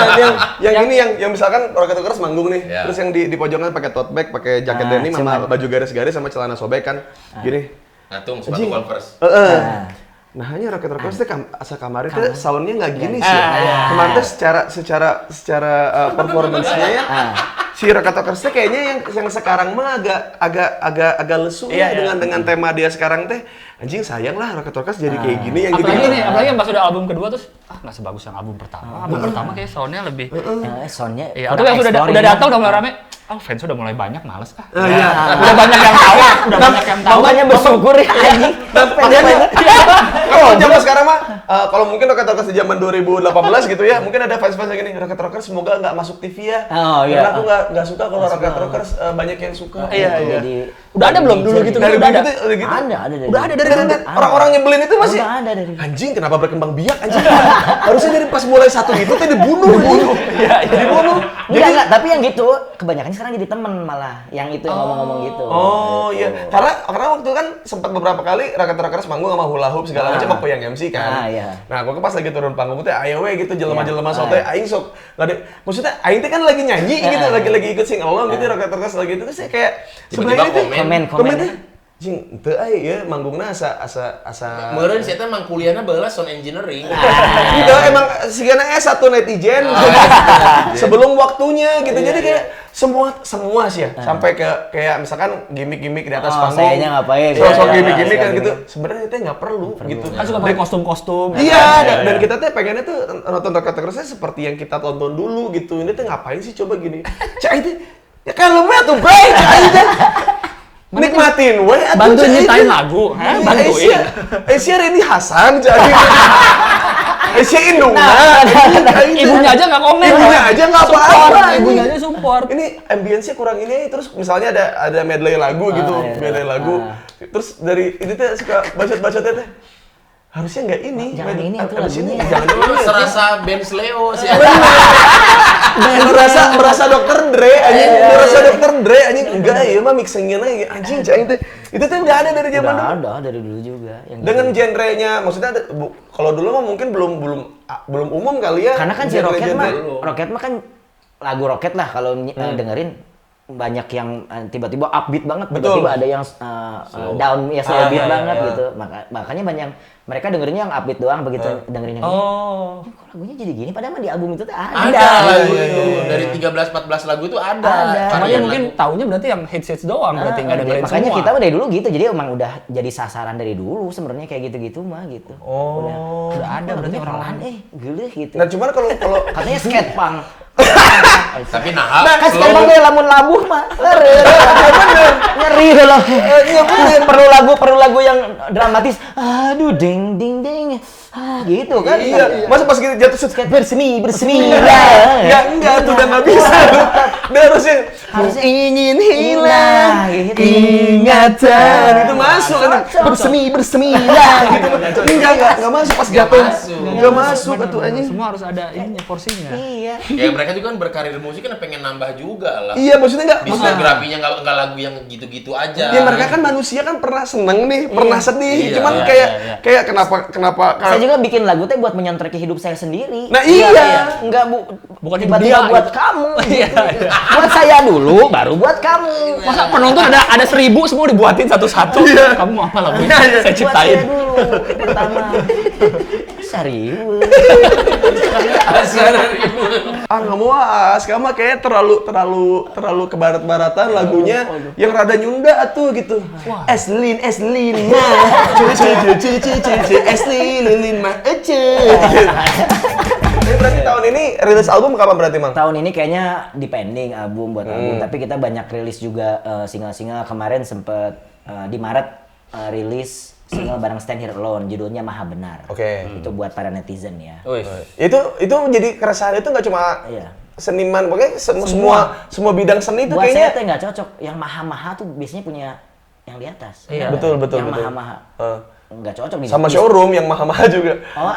yang ini yang misalkan Racket Rockers manggung nih, Ya. terus yang di pojokan pakai tote bag, pakai jaket denim sama baju garis-garis sama celana sobek kan. Gini. Ngatung sepatu Converse. Nah, hanya Racket Rockers teh asa kemarin teh soundnya nggak gini sih. Kemarin teh secara performance-nya ya. Si Racket Rockers teh kayaknya yang sekarang mah agak lesu ya dengan tema dia sekarang teh. Anjing sayang lah Racket Rockers jadi kayak gini yang gitu. Apalagi yang pas udah album kedua terus nggak sebagus yang album pertama. Album pertama kayak soundnya lebih. Soundnya. Iya, tapi yang udah datang udah mulai rame. Fans udah mulai banyak, males Iya. Udah banyak yang tahu, udah banyak yang tahu. Makanya bersyukur ya anjing. Kalau zaman sekarang mah kalau mungkin Racket Rockers di zaman 2018 gitu ya, mungkin ada fans-fans yang gini, Racket Rockers semoga nggak masuk TV ya. Oh, iya. Karena aku nggak suka kalau Racket Rockers banyak yang suka. Iya. Jadi Udah ada belum dulu gitu? Dari Udah ada. udah gitu. ada Udah ada dari Dan orang-orang nyebelin itu masih Udah ada dari anjing kenapa berkembang biak anjing. Harusnya dari pas mulai satu itu tuh dibunuh. Iya, dibunuh. Enggak, tapi yang gitu kebanyakan sekarang jadi temen malah yang itu yang ngomong-ngomong gitu. Oh iya, karena waktu kan sempat beberapa kali Racket Rockers manggung sama hula hoop segala macam aku yang MC kan. Iya. Nah, aku pas lagi turun panggung teh ayo we gitu jelema-jelema sote aing sok ada maksudnya aing teh kan lagi nyanyi gitu, lagi ikut sing along gitu Racket Rockers lagi itu saya kayak Tiba-tiba sebenarnya komen teh jing teu aya ya manggungna asa Meureun sih eta mah kuliahna baheula sound engineering. Itu emang sigana S1 netizen sebelum waktunya gitu. Jadi kayak semua sih ya. Sampai ke kayak misalkan gimmick-gimmick di atas panggung. Sayanya ngapain? Sosok gimmick-gimmick kan gitu. Sebenarnya itu nggak perlu gitu. Kan suka pakai kostum-kostum. Iya, dan kita tuh pengennya tuh nonton Racket Rockers seperti yang kita tonton dulu gitu. Ini tuh ngapain sih coba gini? Cak itu ya kan lu tuh bray, cak itu. Nikmatin, we Bantuin nyiptain lagu, bantuin. Aisyah ini Hasan jadi. Si Indung. Ibunya aja nggak komen. Ibunya aja nggak apa-apa. Support, ibunya aja support. Ini ambience-nya kurang ini, terus misalnya ada medley lagu gitu, iya. medley lagu. Terus dari ini tuh suka bacot-bacotnya teh. Harusnya nggak ini. Jangan ini, itu abis ini lagunya. jangan Dulu serasa Benz Leo sih. merasa Dr. Dre anjing, merasa Dr. Dre anjing. Enggak, ya mah mixingnya lagi anjing cang itu. Itu tuh nggak ada dari zaman dulu. Udah ada dari dulu juga. Yang Dengan genrenya, maksudnya kalau dulu mah mungkin belum umum kali ya. karena kan si genre-genre. Roket mah kan lagu Roket lah kalau dengerin banyak yang tiba-tiba upbeat banget, Betul. tiba-tiba ada yang down ya slow beat iya, banget iya. gitu. Makanya banyak mereka dengerinnya yang upbeat doang, begitu dengerin yang Oh. kok lagunya jadi gini padahal mah di album itu tuh Ada ada. lagu itu. Dari 13-14 lagu itu ada. Ada. Makanya Varian mungkin lagu. taunya berarti yang hits doang, berarti nggak dengerin Makanya semua. kita mah dari dulu gitu, jadi emang udah jadi sasaran dari dulu sebenarnya kayak gitu-gitu mah gitu. udah ada berarti lagunya orang pelan, geleh gitu. Nah, cuman kalau Katanya skate punk. Tapi nah, Kan skate punk kayak lamun labuh mah. Ngeri loh. Perlu lagu yang dramatis. Aduh ding ding ding. Gitu kan. iya, masa pas gitu jatuh set Bersemi ya enggak tuh udah nggak bisa. Dia harusnya ingin hilang ingatan itu masuk kan. bersemi Gitu. Enggak masuk pas jatuh. masuk. Enggak masuk tuh anjing. semua harus ada ininya porsinya. iya. Ya mereka juga kan berkarir musik kan pengen nambah juga lah. Iya, maksudnya enggak. Diskografinya nggak lagu yang gitu-gitu aja. Ya mereka kan manusia kan pernah seneng nih, pernah sedih. Iya, Cuman iya, kayak kenapa Saya juga bikin lagu teh buat menyontreki hidup saya sendiri. Nah, iya. Enggak Bukan hidup tiba-tiba dia, buat gitu. kamu. Iya, gitu. iya. Buat saya dulu, baru buat kamu. Masa penonton ada 1000 semua dibuatin satu-satu. Kamu mau apa lagunya? Saya Buat ciptain. saya dulu pertama. Serius. ah nggak mau sekarang mah kayak terlalu ke barat-baratan lagunya yang rada nyunda tuh gitu. Eslin nah Eslin mah Ini berarti tahun ini rilis album kapan berarti Mang? Tahun ini kayaknya depending album buat album, tapi kita banyak rilis juga single-single. Kemarin sempet di Maret rilis single bareng Stand Here Alone, judulnya Maha Benar. Oke. Itu buat para netizen ya. Itu menjadi keresahan itu nggak cuma Iya. seniman, pokoknya semua bidang seni itu Buat saya kayaknya. tuh nggak cocok. Yang maha-maha tuh biasanya punya yang di atas. Iya. Betul. Yang maha-maha. Nggak cocok di Sama showroom yang mahal-mahal juga. Oh,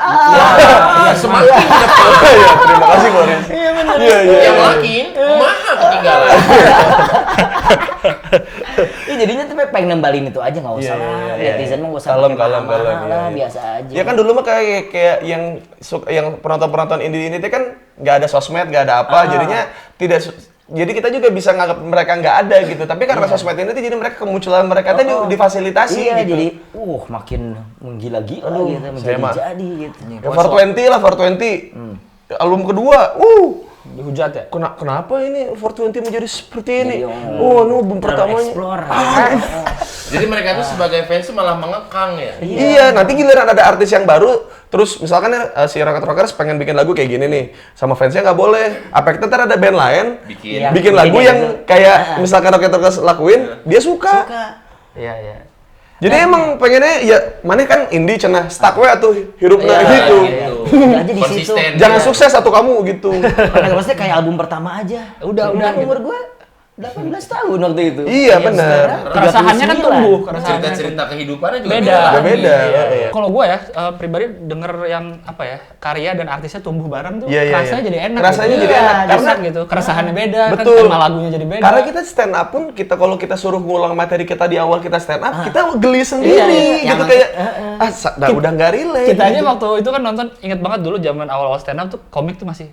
Ya, semakin ke depan. Iya, terima kasih Boris. Iya benar. Iya. Yang makin mahal ketinggalan. Iya jadinya tuh pengen nembalin itu aja, nggak usah lah. Netizen mah nggak usah Kalem, pakai kalem, mahal-mahal kalem, lah, iya. biasa aja. Ya kan dulu mah kayak yang penonton indie ini kan nggak ada sosmed, nggak ada apa, jadinya jadi kita juga bisa nganggap mereka nggak ada gitu. Tapi karena sosmed ini tuh jadi mereka kemunculan mereka tuh difasilitasi Iya, gitu. jadi makin menggila-gila gitu, saya mah. menjadi-jadi gitu. Ya 420 lah 420. Album kedua, Dihujat ya? kenapa ini 420 menjadi seperti ini? Jadi, Album pertamanya. Explore. Jadi mereka tuh sebagai fans tuh malah mengekang ya. Iya, nanti giliran ada artis yang baru, terus misalkan si Rocket Rockers pengen bikin lagu kayak gini nih, sama fansnya nggak boleh. Apa kita ntar ada band lain bikin lagu yang kayak misalkan Rocket Rockers lakuin, dia suka. Iya. Jadi emang pengennya ya mana kan indie cenah stuck we atuh hirupna Iya, gitu. Udah aja di situ. Konsisten. Jangan sukses atau kamu gitu. Maksudnya kayak album pertama aja. Udah, umur gua 18 tahun waktu itu. Iya benar. Keresahannya kan 39. tumbuh, keresahannya. Cerita-cerita kehidupannya juga Beda. Beda. Iya. Kalau gue ya pribadi denger yang apa ya karya dan artisnya tumbuh bareng tuh Iya, iya, rasanya iya. jadi enak. Rasanya gitu. jadi enak, Karena karena- gitu keresahannya beda, Betul. kan tema lagunya jadi beda. Karena kita stand up pun kalau kita suruh ngulang materi kita di awal kita stand up, kita geli sendiri Iya, gitu yang- kayak udah nggak relate. kita aja gitu. waktu itu kan nonton, inget banget dulu zaman awal-awal stand up tuh komik tuh masih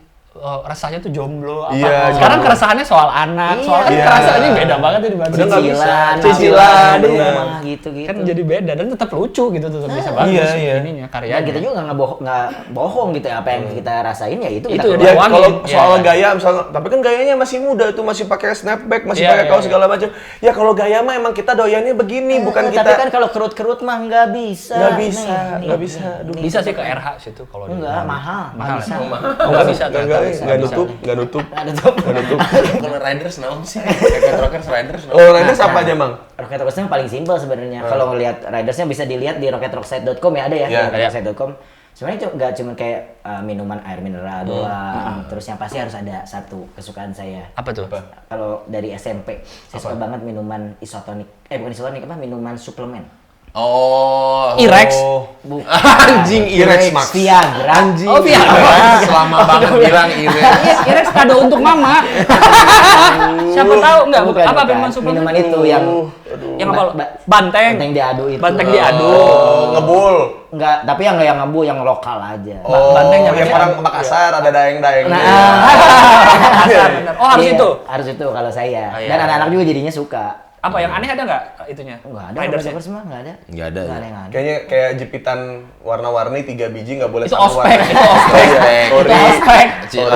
rasanya tuh jomblo apa. Iya, Sekarang jomblo. keresahannya soal anak, soal kan Iya. rasanya beda banget ya dibanding Udah nggak bisa. Cicilan, Cicilan, di iya. rumah gitu-gitu. kan jadi beda dan tetap lucu gitu, tetap bisa bagus iya. ininya Ya, karyanya. kita juga nggak bohong gitu ya, apa yang kita rasain ya itu kita Itu keluarin. Ya Wangi. kalau Iya. soal gaya misalnya, tapi kan gayanya masih muda tuh, masih pakai snapback, masih Iya, pakai iya, kaos iya. segala macam. Ya kalau gaya mah emang kita doyannya begini, bukan Tapi kita kan kalau kerut-kerut mah nggak bisa. nggak bisa, Nih, nggak bisa. Aduh. Bisa sih ke RH situ kalau di Enggak, mahal. mahal. Bisa. Oh, nggak bisa tuh. Nggak nutup, nggak nutup. Ada tuh. Kalau Riders naon sih? Rocket Rockers Riders naon? Oh, Riders apa aja, Mang? Rocket Rocksnya paling simpel sebenarnya. Kalau ngelihat ridersnya bisa dilihat di rocketrocksite.com ya, ada ya, Iya, di rocketrocksite.com. Sebenarnya nggak cuma kayak minuman air mineral doang. Terus yang pasti harus ada satu kesukaan saya. Apa tuh? Kalau dari SMP, saya suka banget minuman isotonik. Bukan isotonik, minuman suplemen. Oh. Irex. Anjing Irex Max. Viagra. Anjing. Oh, Viagra. Selama banget bilang Irex. Irex kado untuk mama. Siapa tahu enggak? Bukan, Apa bukan. minuman suplemen? Minuman itu yang Apa? Banteng. banteng diadu itu. Banteng diadu. Ngebul. Enggak, tapi yang nggak yang ngebu, yang lokal aja. Banteng yang yang orang Makassar ada daeng-daeng. Nah, Bener. Oh, harus iya, itu. Harus itu kalau saya. Oh, iya. Dan anak-anak juga jadinya suka. Apa yang aneh ada nggak itunya? Enggak ada, Riders-nya? Riders mah enggak ada. Nggak ada, ya? yang ada. Kayaknya kayak jepitan warna-warni 3 biji nggak boleh Itu satu ospek, warna. itu ospek. Ospek. Sorry. Itu ospek.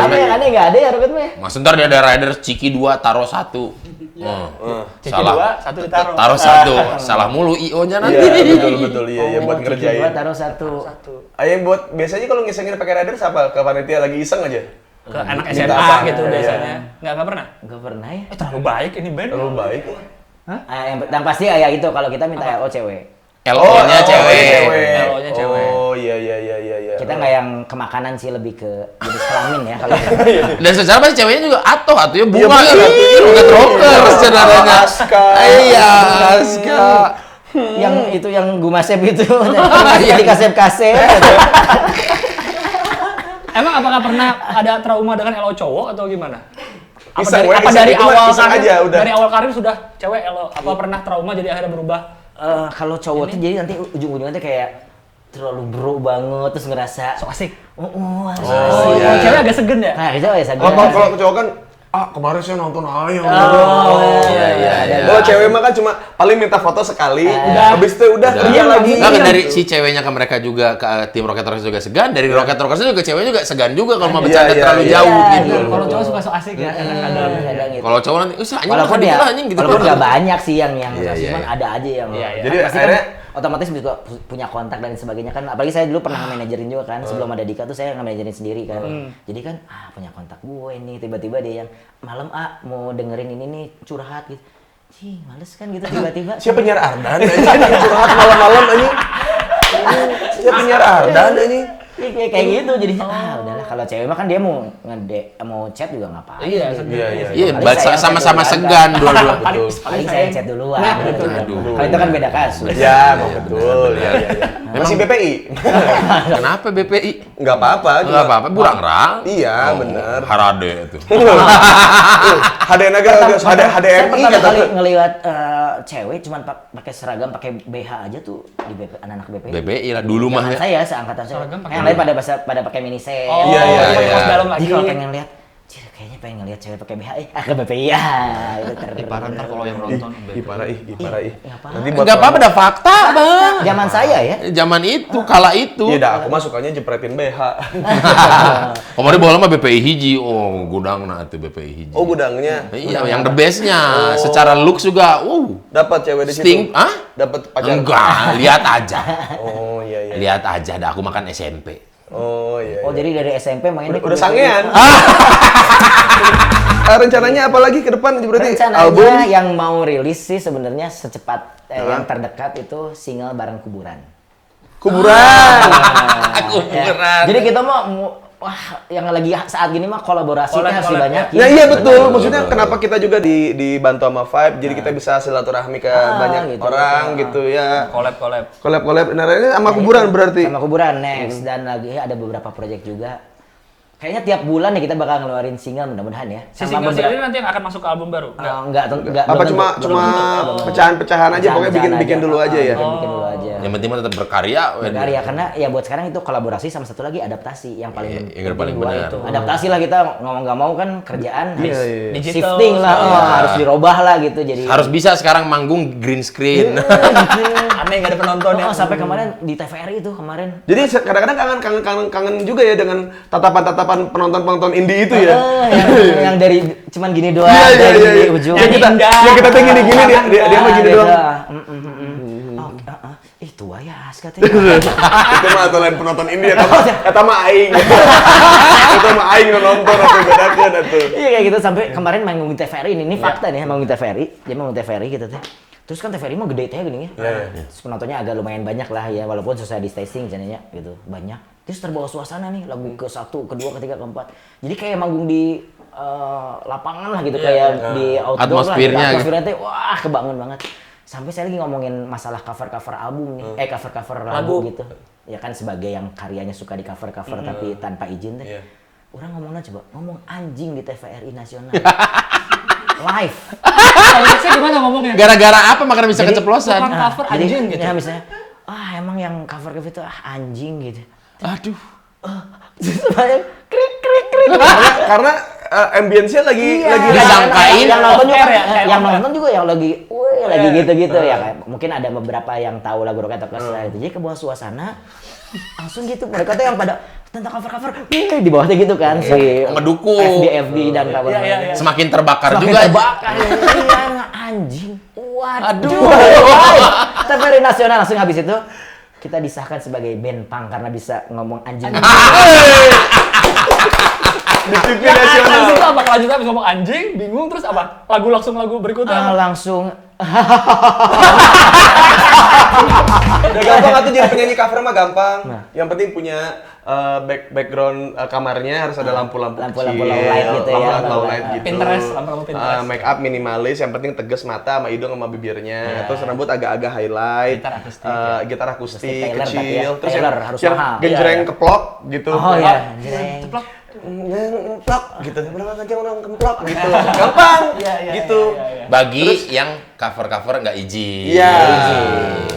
Apa yang ada nggak ada ya Robert mah? Mas ntar dia ada Riders Ciki 2 taruh 1. Ciki Salah. 2, 1 ditaruh. Taruh 1. Salah mulu IO-nya nanti. Iya, betul iya buat Ciki ngerjain. dua, taruh satu. Ayo buat biasanya kalau ngisengin pakai Riders apa? Ke panitia lagi iseng aja. Ke anak Minta SMA apa? gitu Iya. biasanya. Nggak pernah? Enggak pernah ya. Terlalu baik ini band. Terlalu baik. Yang pasti ya itu kalau kita minta LO cewek. LO-nya cewek. LO-nya cewek. Oh iya. Kita nggak yang ke makanan sih, lebih ke jenis kelamin ya kalau. Dan secara pasti ceweknya juga atuh ya bunga. Iya, bener. Roket-roket sebenarnya. Aska. Iya, Aska. Yang itu yang gumasep itu. Jadi kasep-kasep. Emang apakah pernah ada trauma dengan LO cowok atau gimana? Apa Iseng, dari, weh, apa iseng. dari Itu mah awal iseng karir, aja, udah. dari awal karir sudah cewek LO? Apa pernah trauma jadi akhirnya berubah? Kalau cowok tuh jadi nanti ujung-ujungnya tuh kayak terlalu bro banget terus ngerasa So asik. harus Oh, asik. iya. Cewek agak segan ya? Nah, itu ya saja. Kalau cowok kan kemarin saya nonton Ayo. Iya. Kalau cewek mah kan cuma paling minta foto sekali, habis itu udah kerja Iya, lagi. Nah, kan dari si ceweknya ke mereka juga, ke tim Rocket Rockers juga segan. Dari Rocket Rockers juga ceweknya juga segan juga kalau mau bercanda Iya, terlalu iya. jauh Iya, gitu. Kalau cowok suka so asik ya, kadang-kadang. Kadang gitu. Kalau cowok nanti, anjing Walaupun makan ya, dikit lah, anjing gitu. walaupun nggak banyak sih yang Iya, cuman iya. ada aja yang. Iya, iya. Jadi Pasti akhirnya kan otomatis juga punya kontak dan sebagainya kan. Apalagi saya dulu pernah nge-manajerin juga kan. Sebelum ada Dika tuh saya nge-manajerin sendiri kan. Jadi kan punya kontak gue nih, tiba-tiba dia yang malam mau dengerin ini nih curhat gitu. Cih, males kan gitu tiba-tiba. siapa penyiar Ardan anjing curhat malam-malam anjing. Siapa penyiar Ardan anjing. Iya, kayak gitu jadi udahlah kalau cewek mah kan dia mau mau chat juga ngapain. Iya, gitu. Iya, Paling saya sama-sama chat segan duluan, dua-dua. kan. Paling saya chat duluan. gitu. Aduh. Kalau itu kan beda kasus. Ya, mau betul. Iya. Masih BPI. Kenapa BPI? Enggak apa-apa. Enggak apa-apa, burangrang. Iya, benar. Harade itu. HDNaga Saya HDMI pertama kata kali ngelihat cewek cuman pakai seragam, pakai BH aja tuh di anak-anak BPI. BPI lah dulu mah Jangan ya. saya seangkatan saya. Seragam pakai Yang lain pada pakai mini set. Oh, Iya, iya, pakai iya. kaos dalam lagi. Jadi kalau pengen lihat, kayaknya pengen ngelihat cewek pakai BH, ke BPI ya. Parah ntar kalau yang nonton. Ih, parah ih. Apa? Nanti buat Enggak apa-apa, ada fakta, Bang. Zaman saya ya. Zaman itu, kala itu. Iya, dah aku mah sukanya jepretin BH. Kemarin bola mah BPI hiji. Oh, gudang nah itu BPI hiji. Oh, gudangnya. Iya, yang the best-nya. Secara looks juga, Dapat cewek di situ. Sting, Dapat pacar. Enggak, lihat aja. Oh, iya. Lihat aja, dah aku makan SMP. Oh, iya. Oh, jadi dari SMP mainnya Udah sangean. Rencananya apa lagi ke depan berarti Rencananya album? yang mau rilis sih sebenarnya secepat yang terdekat itu single bareng kuburan. Kuburan. Kuburan. Jadi kita mau yang lagi saat gini mah kolaborasi Collab, harus collab, banyak. Nah iya betul, maksudnya kenapa kita juga dibantu sama Vibe, jadi kita bisa silaturahmi ke banyak gitu. orang gitu ya. Collab. Nah ini sama kuburan berarti. Sama kuburan next dan lagi ada beberapa project juga. Kayaknya tiap bulan ya kita bakal ngeluarin single mudah-mudahan ya. Si single ini nanti yang akan masuk ke album baru? Enggak. Apa cuma pecahan-pecahan aja, pokoknya bikin dulu aja ya. Bikin dulu aja. Yang penting mah tetap berkarya. Berkarya karena ya buat sekarang itu kolaborasi sama satu lagi adaptasi yang paling Yang paling dua benar. itu. Adaptasi lah kita ngomong nggak mau kan kerjaan harus Digital, shifting lah, harus dirubah lah gitu jadi. Harus bisa sekarang manggung green screen. Aneh nggak ada penonton ya. Sampai kemarin di TVRI itu kemarin. Jadi kadang-kadang kangen juga ya dengan tatapan-tatapan penonton indie itu ya. Yang dari cuman gini doang Iya, dari iya. di ujung. Yang kita tuh gini-gini dia mah gini doang. Tua ya Aska teh. Itu mah aturan penonton indie eta mah aing. Itu mah aing nu nonton atuh bedakeun atuh. Iya kayak gitu sampai kemarin manggung di TVRI ini fakta nih manggung di TVRI. Dia manggung di TVRI gitu teh. Terus kan TVRI mah gede teh gini ya. Terus penontonnya agak lumayan banyak lah ya walaupun susah di staging channelnya gitu. Banyak. Terus terbawa suasana nih, lagu ke 1, kedua, ketiga, keempat. Jadi kayak manggung di lapangan lah gitu, kayak di outdoor atmosfernya lah. Atmosfernya tuh, wah kebangun banget. Sampai saya lagi ngomongin masalah cover-cover album nih, cover-cover lagu gitu. Ya kan sebagai yang karyanya suka di cover-cover tapi tanpa izin teh. Orang ngomongnya coba, ngomong anjing di TVRI Nasional. Live. Saya gimana ngomongnya? Gara-gara apa makanya bisa Jadi, keceplosan? tukang cover anjing gitu. Ya misalnya, emang yang cover-cover itu anjing gitu. Aduh. Semuanya krik. Karena ambience-nya lagi disangkain yang nonton juga off-air ya, kayak yang off-air. nonton juga yang lagi gitu-gitu ya kayak mungkin ada beberapa yang tahu lagu Rocket Rockers gitu. Jadi ke bawah suasana langsung gitu mereka tuh yang pada tentang cover di bawahnya gitu kan si Ngedukung. FD dan kawan-kawan. Semakin terbakar Semakin juga. terbakar. Iya, anjing. Waduh. Aduh. TVRI Nasional langsung habis itu kita disahkan sebagai band punk karena bisa ngomong anjing. di TV Habis nasional. itu apa? Lanjut habis ngomong anjing, bingung terus apa? Lagu berikutnya. Langsung Udah gampang tuh jadi penyanyi cover mah gampang. Yang penting punya background kamarnya harus ada lampu-lampu Lampu-lampu kecil, low light gitu ya. low light gitu. Pinterest, lampu-lampu Pinterest. Make up minimalis, yang penting tegas mata sama hidung sama bibirnya. Terus rambut agak-agak highlight. Gitar akustik, Gitar akustik Taylor tapi ya. kecil. Terus Taylor yang, harus yang mahal. genjreng keplok gitu. Oh iya, Ceplok. Kemplok gitu. Berapa aja orang kemplok gitu. Gampang. Gitu. Bagi yang cover-cover nggak izin. Iya.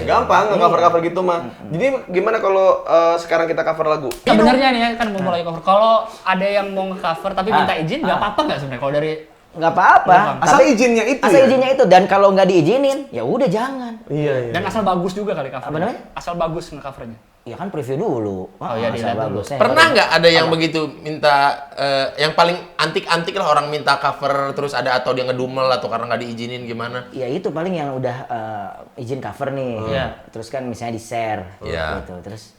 Gampang nge-cover-cover gitu mah. Jadi gimana kalau sekarang kita cover lagu? Sebenarnya nih ya kan mau mulai cover. Kalau ada yang mau nge-cover tapi minta izin nggak apa-apa nggak sebenarnya kalau dari nggak apa-apa. Asal izinnya itu Asal ya? izinnya itu dan kalau nggak diizinin ya udah jangan. Iya. dan asal bagus juga kali cover. Apa namanya? Asal bagus nge-covernya. Ya kan preview dulu. Oh iya, asal dilihat dulu. bagusnya. Pernah nggak ada yang begitu minta yang paling antik-antik lah orang minta cover terus ada atau dia ngedumel atau karena nggak diizinin gimana? Ya itu paling yang udah izin cover nih. Iya. Terus kan misalnya di-share Iya. gitu. Terus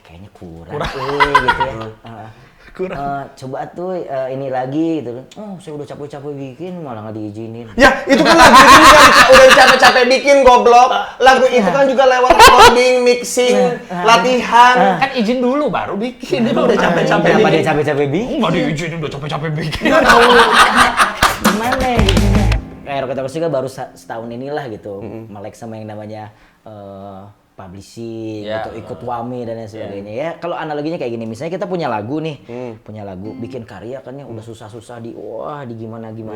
kayaknya kurang. Gitu ya. Coba tuh ini lagi gitu. Oh, saya udah capek-capek bikin malah nggak diizinin. Ya, itu kan lagu itu juga udah capek-capek bikin goblok. Lagu itu kan juga lewat recording, mixing, latihan. Kan izin dulu baru bikin. Itu udah capek-capek Kenapa dia bikin. capek-capek bikin? Nggak diizinin udah capek-capek bikin. Gimana gitu? Kayak Rocket Rockers juga baru setahun inilah gitu, melek sama yang namanya publishing, Ya. gitu, ikut WAMI dan lain sebagainya. Ya kalau analoginya kayak gini, misalnya kita punya lagu nih, punya lagu, bikin karya kan yang udah susah-susah di gimana gitu.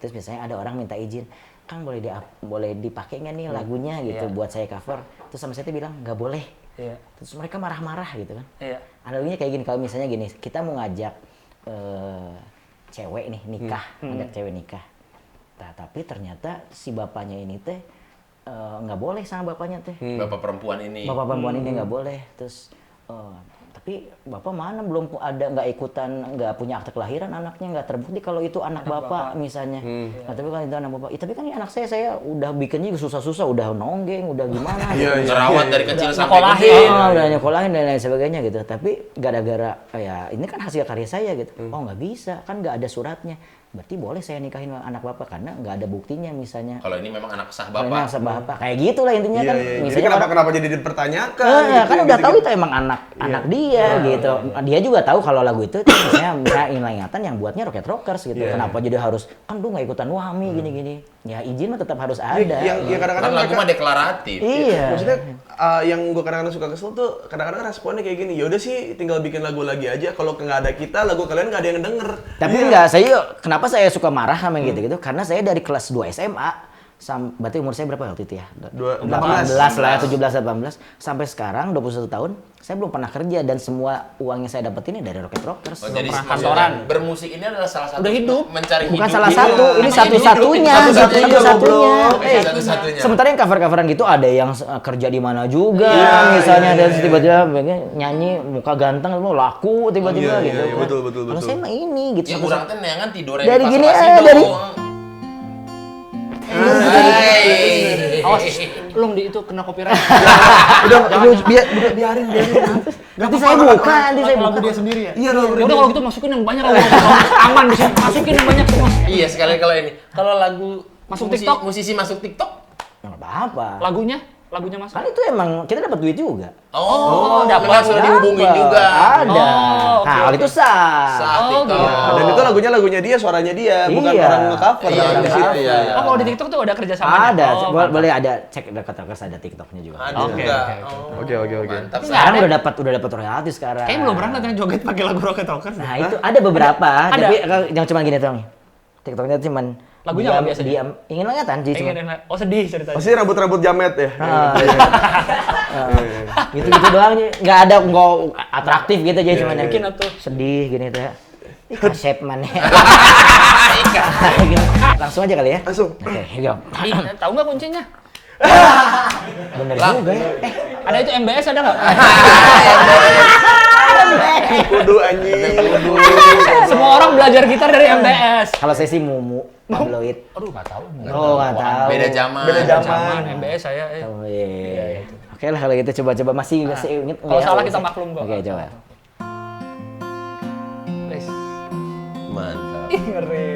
Terus biasanya ada orang minta izin, Kang boleh dipakai nggak nih lagunya gitu buat saya cover. Terus sama saya tuh bilang nggak boleh. Iya. Terus mereka marah-marah gitu kan. Iya. Analoginya kayak gini, kalau misalnya gini, kita mau ngajak cewek nih nikah, ngajak cewek nikah. Nah, tapi ternyata si bapaknya ini teh nggak boleh sama bapaknya teh. Bapak perempuan ini. Bapak perempuan ini nggak boleh. Terus tapi bapak mana belum nggak ikutan, nggak punya akte kelahiran anaknya, nggak terbukti kalau itu anak bapak misalnya. Nah, tapi kalau itu anak bapak, tapi kan ini anak saya udah bikinnya susah-susah, udah nonggeng, udah gimana. Ngerawat dari kecil sampai Nyekolahin. gede. Udah nyekolahin dan lain sebagainya gitu. Tapi gara-gara ya ini kan hasil karya saya gitu. Oh nggak bisa, kan nggak ada suratnya. Berarti boleh saya nikahin anak bapak karena nggak ada buktinya misalnya. Kalau ini memang anak sah Kalau ini bapak. anak bapak kayak gitulah intinya kan. Jadi Misalnya kenapa jadi dipertanyakan? kan gitu, udah gitu, tahu gitu. itu emang anak dia gitu. Dia juga tahu kalau lagu itu misalnya ingatan yang buatnya Rocket Rockers gitu. Kenapa jadi harus kan lu nggak ikutan WAMI gini-gini. Ya izin mah tetap harus ada. Yang kadang-kadang Kan lagu mereka- mah deklaratif. Iya. Maksudnya yang gue kadang-kadang suka kesel tuh kadang-kadang responnya kayak gini, ya udah sih tinggal bikin lagu lagi aja, kalau nggak ada kita lagu kalian nggak ada yang denger. Tapi enggak, kenapa saya suka marah sama yang gitu-gitu? Karena saya dari kelas 2 SMA, berarti umur saya berapa waktu itu ya? 18 lah, 17-18. Sampai sekarang 21 tahun, saya belum pernah kerja dan semua uang yang saya dapetin ini dari Rocket Rockers. Oh, jadi kantoran. bermusik ini adalah salah satu Udah hidup. mencari Bukan hidup. salah Iya. satu, ini Apa satu-satunya. hidup? Satu-satunya. Satu-satunya. Sementara yang cover-coveran gitu ada yang kerja di mana juga, misalnya dan tiba-tiba nyanyi muka ganteng itu laku tiba-tiba Iya, gitu. iya, betul. Kalau saya mah ini gitu. Ya kurang teh neangan tidur Dari gini, Awas, belum di itu kena copyright. biarin. Nanti saya buka, Lagu dia sendiri ya? Iya, lagu Ya udah kalau gitu masukin yang banyak lah. Aman di sini. Masukin yang banyak semua. Iya sekali kalau ini. Kalau lagu Masuk TikTok? musisi masuk TikTok Nggak apa-apa. Lagunya lagunya Mas? Kan itu emang kita dapat duit juga. Oh, dapat. sudah dihubungin juga. Ada. Oh, oke, Nah, kalau itu sah. Saat Oh, TikTok. gitu. Dan itu lagunya dia, suaranya dia, bukan Iya. orang nge-cover. Iya, kan di di situ, situ. iya. Oh, kalau di TikTok tuh ada kerjasamanya? Ada, Oh, mantap. boleh ada cek dekat terus ada TikToknya juga. Ada Oke, juga. oke, oke. Oh, Oke. Mantap. Sekarang udah dapat royalti sekarang. Kayaknya belum pernah lihat yang joget pakai lagu Rocket Rockers. Nah, itu ada beberapa, Ada? tapi yang cuma gini doang. TikToknya cuman Lagunya apa biasanya? diam. Ingin ingatan sih cuma. Oh, sedih ceritanya. Pasti rambut-rambut jamet ya. Gitu-gitu doang, nggak ada nggak atraktif gitu aja cuman yang Bikin atuh. sedih gini tuh ya. Kasep mana ya. Langsung aja kali ya. Langsung. Oke, yuk. Ih, tahu nggak kuncinya? Bener juga ya. Ada itu MBS ada nggak? Kudu anjing. Semua orang belajar gitar dari MBS. Kalau saya sih Mumu, Pabloid. Aduh, nggak tahu. Oh, nggak tahu. Beda zaman. Beda zaman. Zaman MBS saya. Oh, iya. Oke lah kalau gitu coba-coba masih inget. Kalau salah kita maklum kok. Oke, coba. Please. Mantap. Ih, ngeri.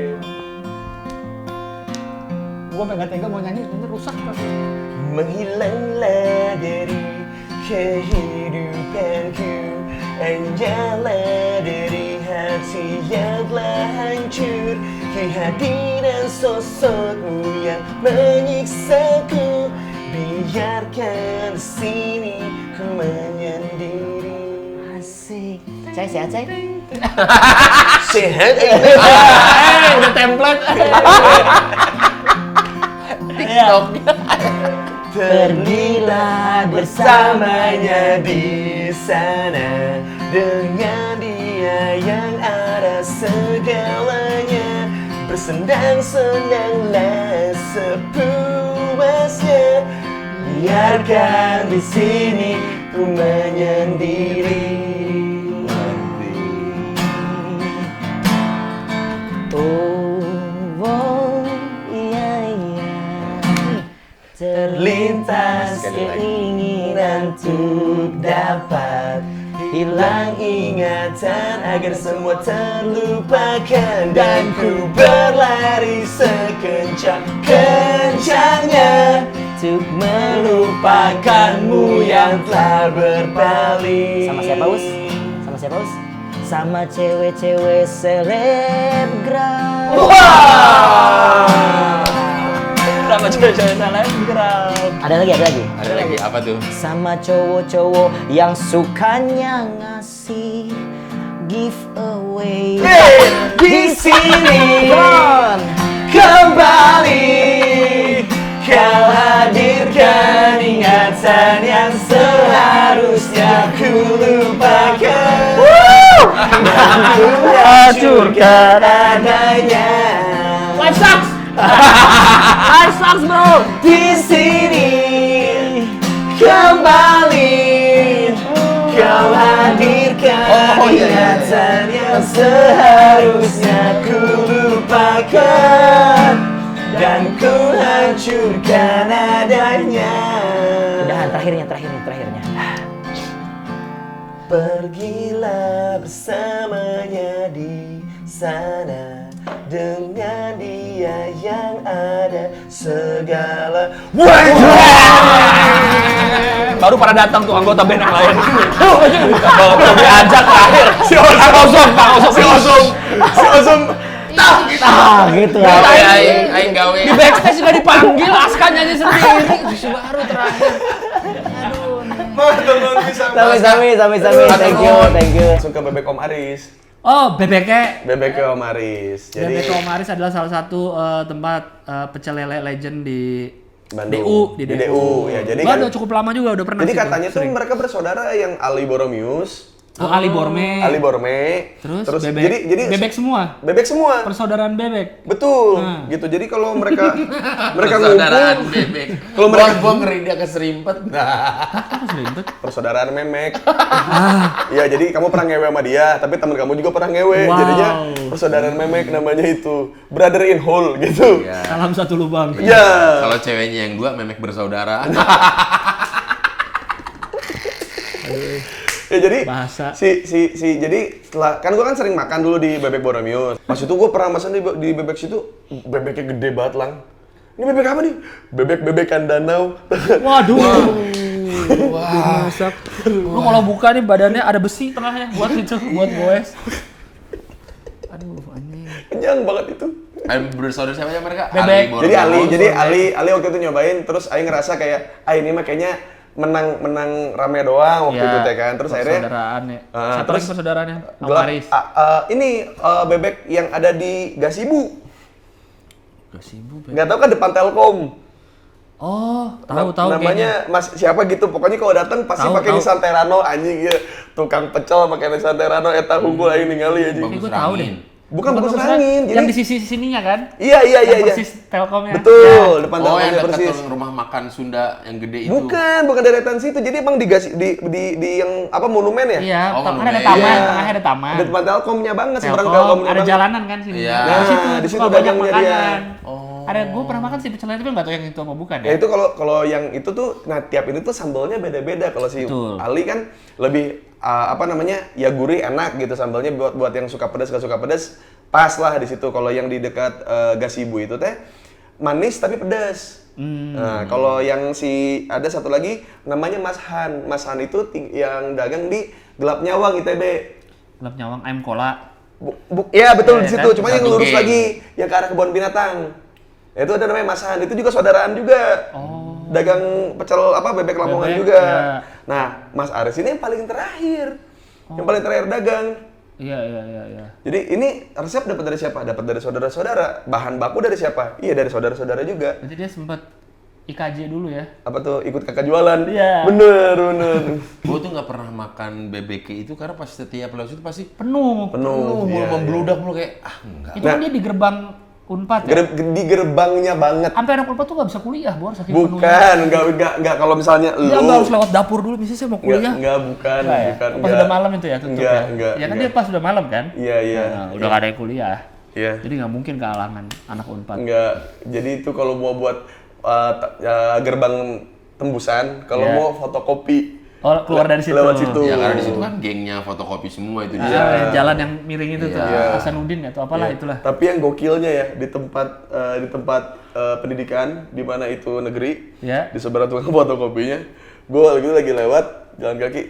Gua pengen tega mau nyanyi, ini rusak pasti. Menghilanglah dari kehidupanku, anjalah dari hati yang telah hancur, kehadiran sosokmu yang menyiksaku, biarkan di sini ku menyendiri. Asik. Cai sehat, Cai? Sehat. Udah template. TikTok. Pergilah bersamanya di sana, dengan dia yang ada segalanya. Bersendang-sendanglah sepuasnya, biarkan di sini ku menyendiri. Oh, iya. Terlintas keinginan untuk dapat Hilang ingatan agar semua terlupakan, dan ku berlari sekencang-kencangnya untuk melupakanmu yang telah berpaling. Sama siapa, Us? Sama siapa, Us? Sama cewek-cewek selebgram. Sama cewek-cewek selebgram. Ada lagi. Ada lagi apa tuh? Sama cowok-cowok yang sukanya ngasih giveaway. Di sini Come on. kembali kau hadirkan ingatan yang seharusnya ku lupakan, dan ku hancurkan adanya. Life sucks. Life sucks, bro. Di sini kembali kau hadirkan ingatan yang seharusnya ku lupakan, dan ku hancurkan adanya. Udahan terakhirnya. Pergilah bersamanya di sana, dengan dia yang ada segala. Baru pada datang tuh anggota band yang lain. Baru diajak terakhir. Si Osum. Gitu Gawe ya. aing gawe. Di backstage juga dipanggil, Aska nyanyi sendiri. Si baru terakhir. Sami. Thank you. Suka bebek Om Aris. Oh, bebeknya. Bebek Om Aris. Jadi Bebek Om Aris adalah salah satu tempat pecel lele legend di Bandung. DU, Di DU, ya. Jadi Gua kan- udah cukup lama juga, udah pernah Jadi situ, katanya tuh sering. mereka bersaudara yang Ali Boromius, Oh, Ali Borme. Ali Borme, Terus bebek. jadi bebek semua. bebek semua. Persaudaraan bebek. Betul, Nah. gitu. Jadi kalau mereka Persaudaraan ngumpul, bebek. Kalau mereka- gua ngeri dia keserimpet. Apa selibet? persaudaraan memek. Iya, jadi kamu pernah ngewe sama dia, tapi teman kamu juga pernah ngewe. Wow. Jadinya persaudaraan memek namanya itu. Brother in whole gitu. Ya. Salam satu lubang. Iya. Kalau ceweknya yang dua memek bersaudara. Ya jadi Bahasa. jadi setelah kan gua kan sering makan dulu di Bebek Boromius. Pas itu gua pernah pesan di bebek situ, bebeknya gede banget lang. Ini bebek apa nih? Bebek-bebekan danau. Waduh. Wah. Buset. Lu kalau buka nih badannya ada besi tengahnya buat itu, buat goes. Aduh, anjing. Kenyang banget itu. Bersaudara siapa ya mereka? Bebek. Jadi Ali waktu itu nyobain, terus Aing ngerasa kayak, ini mah kayaknya menang rame doang waktu itu teh kan. Terus akhirnya persaudaraan ya. Satu terus lagi persaudaraannya, Bang gelap, Faris. ini bebek yang ada di Gasibu. Gasibu. Nggak tahu kan depan Telkom. Oh, tahu Namanya kayaknya. Mas siapa gitu. Pokoknya kalau datang pasti Tahu, pakai tahu. Nissan Terrano anjing ya. Tukang pecel pakai Nissan Terrano eta unggul aing ningali anjing. Ini gue tahu deh. Bukan bagus angin. Yang di sisi sininya kan? Iya. Yang persis Telkomnya. Betul, depan Oh, yang Telkomnya persis. dekat rumah makan Sunda yang gede itu. Bukan deretan situ. Jadi emang di yang apa monumen ya? Iya, Oh, kan ada monumen. taman, Iya. tengahnya ada taman. Ada depan Telkomnya banget, seberang Telkom, Telkomnya ada banget. jalanan kan sini. Iya. Nah, di situ suka banyak dagangnya dia. makanan. Ada gue pernah makan sih pecel lele tapi nggak tahu yang itu apa bukan Ya ya. itu kalau yang itu tuh, nah tiap ini tuh sambalnya beda-beda. Kalau si Betul. Ali kan lebih apa namanya, ya gurih enak gitu sambalnya, buat yang suka pedas gak suka pedas pas lah di situ. Kalau yang di dekat Gasibu itu teh manis tapi pedas. Nah kalau yang ada satu lagi namanya Mas Han. Mas Han itu yang dagang di Gelap Nyawang ITB. Gelap Nyawang ayam kola. Ya betul Ya, di situ. kan? Cuma yang Satu lurus geng. lagi yang ke arah kebun binatang. Itu ada namanya Mas Han. Itu juga saudaraan juga. Dagang pecel bebek Lamongan Bebek, juga. ya. Nah, Mas Aris ini yang paling terakhir. Yang paling terakhir dagang. Iya. Jadi ini resep dapat dari siapa? Dapat dari saudara-saudara. Bahan baku dari siapa? Iya, dari saudara-saudara juga. Berarti dia sempat IKJ dulu ya. Apa tuh? Ikut kakak jualan. Iya. Bener. Gue tuh nggak pernah makan BBQ itu karena pas setiap lewat itu pasti Penuh. Penuh. mulu Iya, membludak mulu kayak enggak. Itu kan dia di gerbang Unpad ya. Di gerbangnya banget. Sampai anak Unpad tuh nggak bisa kuliah, Bor, saking penuhnya. Bukan, enggak kalau misalnya Dia nggak harus lewat dapur dulu, misalnya saya mau kuliah. bukan. Nggak ya? Bukan. Pas udah malam itu ya tutup Enggak, ya? enggak, Ya kan enggak. dia pas udah malam kan? Iya. Nah, udah nggak ada yang kuliah. Iya. Jadi nggak mungkin kehalangan anak Unpad. Enggak. Jadi itu kalau mau buat gerbang tembusan, kalau Iya. mau fotokopi Oh, keluar dari situ. lewat situ. Ya karena di situ kan gengnya fotokopi semua itu di Iya. sana. Jalan yang miring itu tuh, Iya. Hasanuddin atau apalah Iya. itulah. Tapi yang gokilnya ya di tempat pendidikan di mana itu negeri, Ya. di seberang tukang fotokopinya, gue lagi lewat jalan kaki.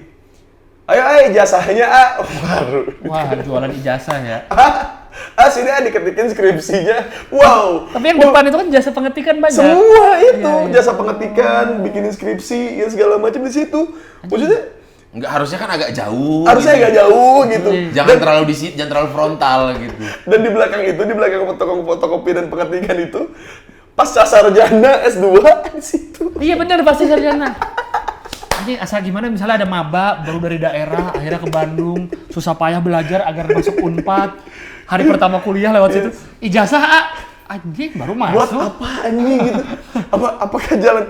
Ayo ijazahnya baru. Wah, jualan ijazah ya. Sini diketikin skripsinya. Wow. Tapi yang depan itu kan jasa pengetikan banyak. Semua itu Iya. jasa pengetikan, bikinin skripsi, ya segala macam di situ. Maksudnya Enggak, harusnya kan agak jauh. harusnya gitu. agak jauh gitu. Jangan terlalu di situ, jangan terlalu frontal gitu. Dan di belakang itu, di belakang fotokopi dan pengetikan itu, pasca sarjana S2 di situ. Iya benar pasti sarjana. Anjing asal gimana misalnya ada maba baru dari daerah akhirnya ke Bandung susah payah belajar agar masuk Unpad. Hari pertama kuliah lewat situ ijazah anjing baru Buat masuk. apa anjing gitu? Apakah jalan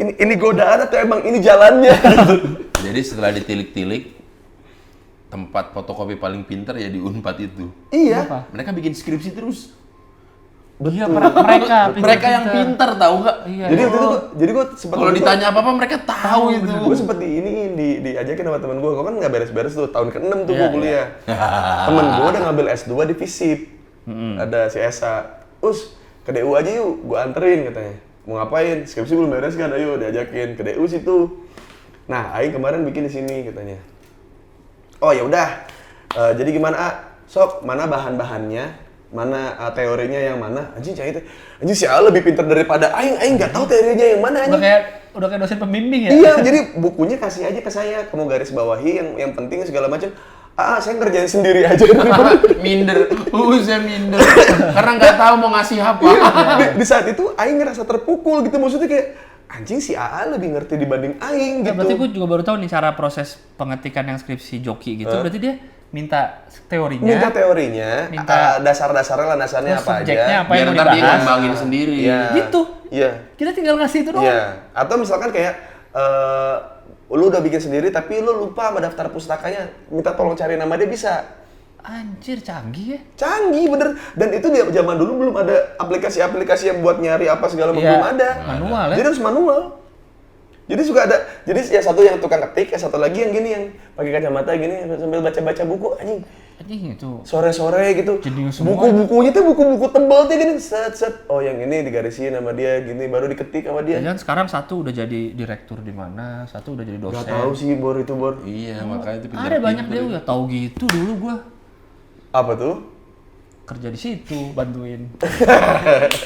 ini godaan atau emang ini jalannya? Jadi setelah ditilik-tilik, tempat fotokopi paling pintar ya di Unpad itu. Iya. Apa? Mereka bikin skripsi terus. Iya mereka yang pintar tahu nggak? Iya. Jadi gue sempat Kalau ditanya apa-apa mereka tahu itu. gue sempat diajakin sama temen gue, kan nggak beres-beres tuh tahun ke-6 tuh Iya, gue kuliah. Temen gue udah ngambil S2 di FISIP. Ada si Esa. Ke DU aja yuk, gue anterin katanya. Mau ngapain? Skripsi belum beres kan? Ayo diajakin ke DU situ. Nah, Aing kemarin bikin di sini katanya. Oh ya udah. Jadi gimana? Sok, mana bahan-bahannya? Mana teorinya yang mana? Anjing cai teh. Anjing si A lebih pintar daripada Aing enggak tahu teorinya yang mana anjing. Udah kayak dosen pembimbing ya. Iya, jadi bukunya kasih aja ke saya. Kamu garis bawahi yang penting segala macam. Saya ngerjain sendiri aja. Minder. Saya minder. Karena nggak tahu mau ngasih apa. di saat itu Aing ngerasa terpukul gitu, maksudnya kayak anjing si AA lebih ngerti dibanding Aing Nah, gitu. berarti gue juga baru tahu nih cara proses pengetikan yang skripsi joki gitu. Berarti dia minta teorinya. Minta teorinya, minta dasar-dasarnya lah, dasarnya terus apa subjeknya aja. apa yang Biar mau ntar dia dibahas. ngembangin sendiri. Iya. Gitu. Iya. Kita tinggal ngasih itu doang. Iya. Atau misalkan kayak lu udah bikin sendiri tapi lu lupa sama daftar pustakanya, minta tolong cari nama dia bisa. Anjir canggih ya. Canggih bener. Dan itu di zaman dulu belum ada aplikasi-aplikasi yang buat nyari apa segala macam, Iya, belum ada. manual ya. Jadi harus manual. Jadi suka ada, jadi yang satu yang tukang ketik, yang satu lagi yang gini yang pakai kacamata gini sambil baca-baca buku anjing. anjing itu. Sore-sore gitu. Jenius semua. Buku-bukunya tuh buku-buku tebel tuh gini, set. Oh, yang ini digarisin sama dia, gini baru diketik sama dia. Jangan sekarang satu udah jadi direktur di mana, satu udah jadi dosen. Gak tahu sih Bor itu Bor. Iya, makanya itu Ada banyak dia udah tahu gitu dulu gua Apa tuh? kerja di situ bantuin.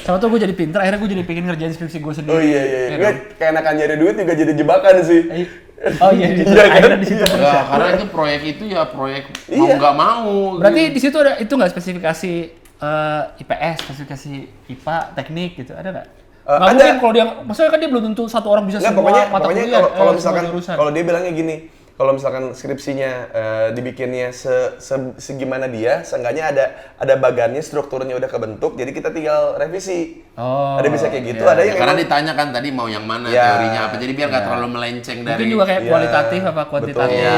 Sama tuh gue jadi pinter, akhirnya gue jadi pengen ngerjain skripsi gue sendiri. Oh iya. Gue keenakan nyari duit juga jadi jebakan sih. Oh iya, Iya kan? akhirnya di situ. Enggak, karena itu proyek itu ya proyek mau Iya. nggak mau. Berarti di situ ada itu nggak spesifikasi IPS, spesifikasi IPA, teknik gitu, ada nggak? Nggak ada. mungkin kalau dia, maksudnya kan dia belum tentu satu orang bisa Nggak, semua mata pokoknya kuliah, kalau semua misalkan jurusan. kalau dia bilangnya gini, kalau misalkan skripsinya dibikinnya segimana dia, seenggaknya ada bagannya, strukturnya udah kebentuk, jadi kita tinggal revisi. Oh, Ada bisa kayak gitu, iya. ada yang Karena emang- ditanya kan tadi mau yang mana Ya. teorinya apa, jadi biar nggak terlalu melenceng dari. Mungkin juga kayak Iya, kualitatif apa betul. kuantitatif. Iya,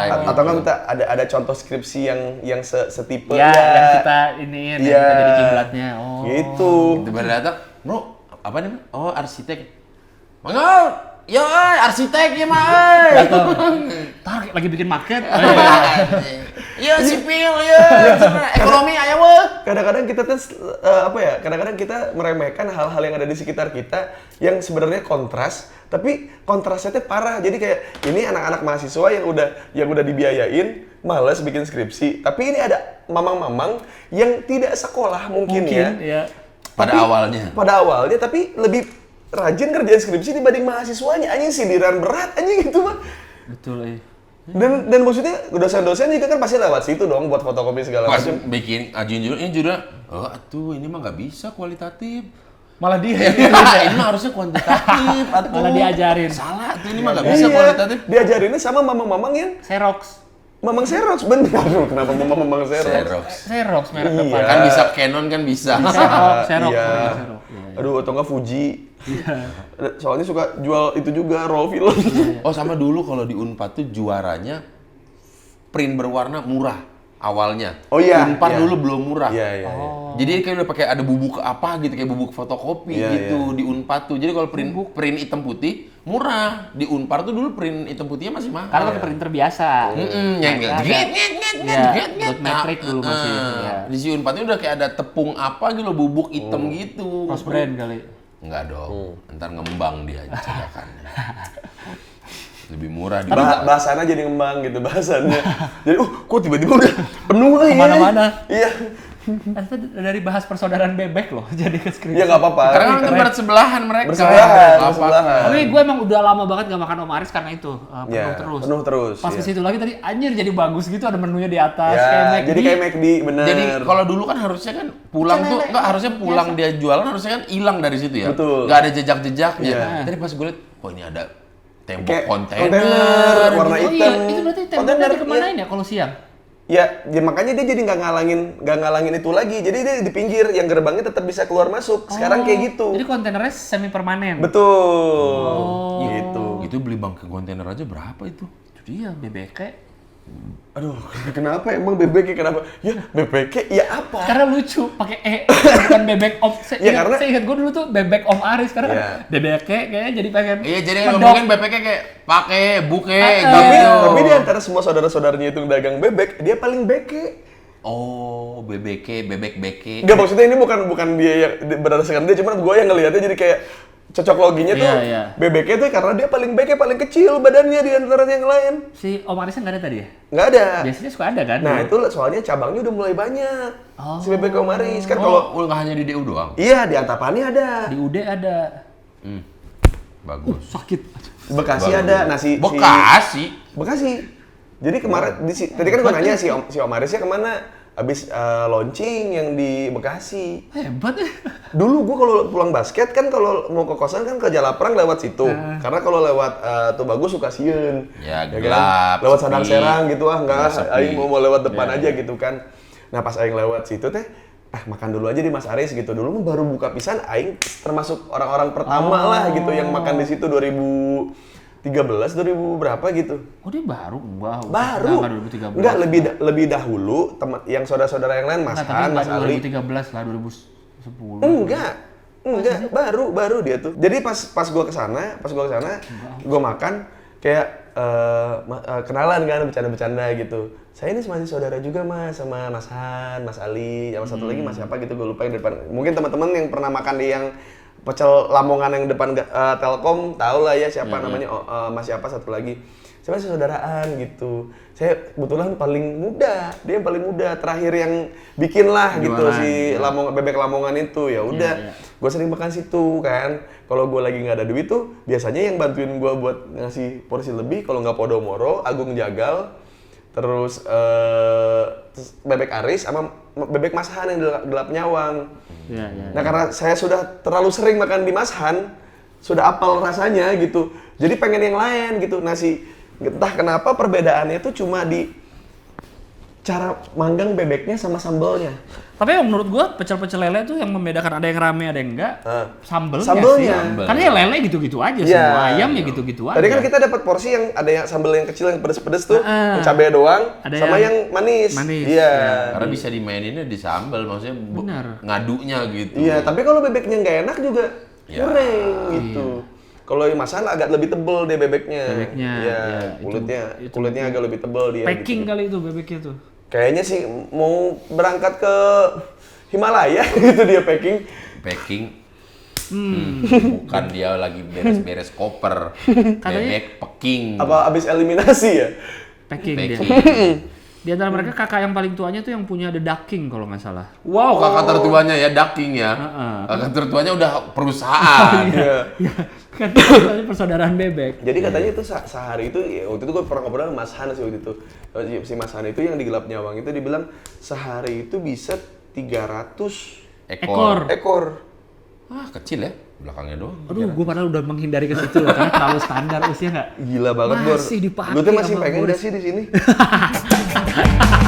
Oh. Atau kan kita ada contoh skripsi yang setipe Ya, yang kita iniin, yang Iya. kita jadi kiblatnya. Oh. gitu. Itu baru datang, bro, apa namanya? Oh, arsitek. Mangal, yo, arsitek ya mah. Tar lagi bikin market. Iya, sipil ya, ekonomi ayo weh. Kadang-kadang kita tuh kadang-kadang kita meremehkan hal-hal yang ada di sekitar kita yang sebenarnya kontras, tapi kontrasnya tuh parah. Jadi kayak ini anak-anak mahasiswa yang udah dibiayain, males bikin skripsi, tapi ini ada mamang-mamang yang tidak sekolah mungkin ya. Pada Tapi- awalnya. Pada awalnya tapi lebih rajin kerjain skripsi dibanding mahasiswanya. Anjing sindiran berat anjing itu mah. Betul, Dan maksudnya dosen-dosen juga kan pasti lewat situ dong buat fotokopi segala Pas macam. bikin ajuin judul, ini judulnya, oh atuh ini mah nggak bisa kualitatif. Malah dia ini mah harusnya kuantitatif, atuh. malah diajarin. Salah tuh, ini mah nggak bisa Iya, kualitatif. diajarinnya sama mamang-mamang yang Xerox. Mamang Xerox, bener. Aduh, kenapa mamang Xerox? Xerox. Xerox merek Iya. depan. Kan bisa Canon kan bisa. Xerox. Iya. Xerox. Iya. Aduh, atau nggak Fuji. Soalnya suka jual itu juga, roll film. Oh sama dulu kalau di Unpad tuh juaranya print berwarna murah awalnya. Oh iya, Unpad iya. dulu belum murah. Iya, iya. Jadi kayak udah pakai ada bubuk apa gitu kayak bubuk fotokopi Iya, gitu di Unpad tuh. Jadi kalau print hitam putih murah. Di Unpad tuh dulu print hitam putihnya masih mahal. Karena pakai printer biasa. Yang Ada. get dot metric dulu masih. Iya. Di si Unpad ini udah kayak ada tepung apa gitu loh, bubuk hitam gitu. Cross brand kali. Enggak dong. Ntar ngembang dia cetakannya. Lebih murah di Bahasannya jadi ngembang gitu bahasannya. Jadi, kok tiba-tiba udah penuh lah ya. Kemana-mana. Iya. Dari bahas persaudaraan bebek loh jadi ke skripsi. Ya nggak apa-apa. Karena kan bersebelahan mereka. Bersebelahan, Nggak apa-apa. bersebelahan. Tapi gue emang udah lama banget gak makan Om Aris karena itu penuh Ya, terus. penuh terus. Pas iya. ke situ lagi tadi anjir jadi bagus gitu ada menunya di atas Ya, kayak McD. jadi kayak McD, bener. Jadi kalau dulu kan harusnya kan pulang tuh enggak harusnya pulang dia jualan harusnya kan hilang dari situ ya. Betul. Enggak ada jejak-jejaknya. Iya. Tadi pas gue liat, oh ini ada tembok Kayak kontainer. warna Oh hitam. iya, itu berarti temboknya Kontainer, dikemanain ya kalau siang? Ya, makanya dia jadi nggak ngalangin itu lagi. Jadi dia di pinggir, yang gerbangnya tetap bisa keluar masuk. Sekarang kayak gitu. Jadi kontainernya semi permanen. Betul. Oh. Gitu. Itu beli bangkai kontainer aja berapa itu? Itu dia bebek. Aduh, kenapa emang bebeknya kenapa? Ya, bebeknya ya apa? Karena lucu pakai bukan bebek Om. Ya, karena- Saya ingat gue dulu tuh bebek Om Aris karena Iya. bebeknya kayaknya jadi pengen. Iya, jadi medok. ngomongin bebeknya kayak pakai buke Tapi gitu. tapi di antara semua saudara-saudaranya itu dagang bebek, dia paling beke. Oh, bebek beke. Enggak, maksudnya ini bukan dia yang berdasarkan dia, cuman gue yang ngelihatnya jadi kayak cocok loginya tuh Iya, iya. bebeknya tuh karena dia paling beke, paling kecil badannya di antara yang lain. Si Om Arisnya nggak ada tadi ya? Nggak ada. Biasanya suka ada kan? Nah itu soalnya cabangnya udah mulai banyak. Si bebek Omaris kan Oh, kalau nggak hanya di DU doang. iya di Antapani ada, Di UD ada. Bagus. Sakit. Bekasi ada, nasi Bekasi. Bekasi. Jadi kemarin tadi kan gue nanya si Om Arisnya kemana? Abis launching yang di Bekasi. Hebat ya. Dulu gue kalau pulang basket kan kalau mau ke kosan kan ke Jalaprang lewat situ. Karena kalau lewat Tuh Bagus suka sieun. Ya, kan? gelap, Lewat sepi. Sadang Serang gitu enggak. Sepi. Aing mau lewat depan aja gitu kan. Nah pas Aing lewat situ teh, makan dulu aja di Mas Aris gitu. Dulu baru buka pisan, Aing termasuk orang-orang pertama lah gitu yang makan di situ 2013, 2000 berapa gitu. Oh dia baru? Wow. Baru. Enggak 2013. Enggak, lebih dahulu teman yang saudara-saudara yang lain Mas Enggak, tapi Han, Mas enggak Ali. 2013 lah 2010. Enggak, baru dia tuh. Jadi pas gua kesana, gua makan, kayak kenalan kan, bercanda-bercanda gitu. Saya ini masih saudara juga mas, sama Mas Han, Mas Ali, sama satu lagi mas siapa gitu, gue lupa yang depan. Mungkin teman-teman yang pernah makan di yang pecel Lamongan yang depan Telkom tahu lah ya siapa namanya, mas siapa satu lagi. Saya masih saudaraan gitu. Saya kebetulan paling muda, dia yang paling muda, terakhir yang bikin lah gitu si bebek Lamongan itu. Ya udah, gue sering makan situ kan. Kalau gue lagi nggak ada duit tuh, biasanya yang bantuin gue buat ngasih porsi lebih, kalau nggak Podomoro, Agung Jagal, terus bebek Aris sama bebek Mas Han yang gelap nyawang. Nah karena saya sudah terlalu sering makan di Mas Han, sudah apal rasanya gitu. Jadi pengen yang lain gitu. Nasi entah kenapa perbedaannya itu cuma di cara manggang bebeknya sama sambalnya. Tapi yang menurut gua pecel-pecel lele tuh yang membedakan ada yang rame ada yang enggak. Sambelnya Sambelnya. sih. Karena ya lele gitu-gitu aja, semua ayam ya gitu-gitu aja. Tadi kan kita dapat porsi yang ada yang sambal yang kecil yang pedes-pedes tuh, yang cabai doang, ada sama yang manis. Iya. Karena bisa dimaininnya di sambal, maksudnya ngadunya gitu. Iya, tapi kalau bebeknya nggak enak juga kurang gitu. Kalau yang Mas Han agak lebih tebel deh bebeknya. Iya, kulitnya agak lebih tebel dia. Packing gitu. kali itu bebeknya tuh. Kayaknya sih mau berangkat ke Himalaya gitu dia packing. Bukan dia lagi beres-beres koper. Bebek packing. Apa abis eliminasi ya? Packing dia. Di antara mereka kakak yang paling tuanya tuh yang punya The Duck King kalau nggak salah. Wow, kakak tertuanya ya ducking ya. Kakak tertuanya udah perusahaan. Kan persaudaraan bebek. Jadi katanya itu sehari itu, ya, waktu itu gue pernah ngobrol sama Mas Han sih waktu itu. Si Mas Han itu yang di Gelap Nyawang itu dibilang sehari itu bisa 300 ekor. Ah, kecil ya, belakangnya doang. Aduh, gue padahal udah menghindari ke situ loh, karena terlalu standar usia nggak. Gila banget, Bor. Masih dipakai. Gue tuh masih sama pengen Boris. gak sih di sini?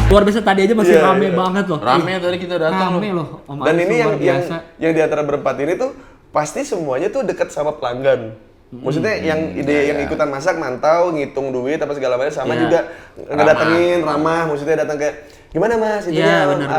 Luar biasa tadi aja masih rame banget loh. Rame tadi kita datang Rame loh. Om Dan Aris ini luar biasa. yang di antara berempat ini tuh pasti semuanya tuh dekat sama pelanggan. Maksudnya yang yang ikutan masak, mantau, ngitung duit apa segala macam, sama juga ngedatengin ramah, maksudnya datang kayak gimana Mas itu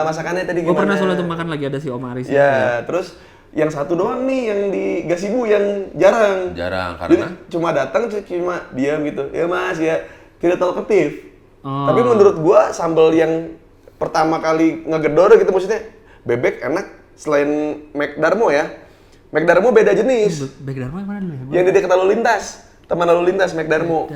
masakannya tadi Gue gimana? pernah soalnya tuh makan lagi ada si Om Aris. Ya, terus yang satu doang nih yang di Gasibu yang jarang. Karena Jadi cuma datang cuma diam gitu. Ya Mas ya, tidak talkative. Tapi menurut gua sambal yang pertama kali ngegedor gitu, maksudnya bebek enak selain McDarmo ya. McDarmo beda jenis. Bebek Dharma yang mana dulu ya? Yang di dekat lalu lintas. Taman lalu lintas McDarmo.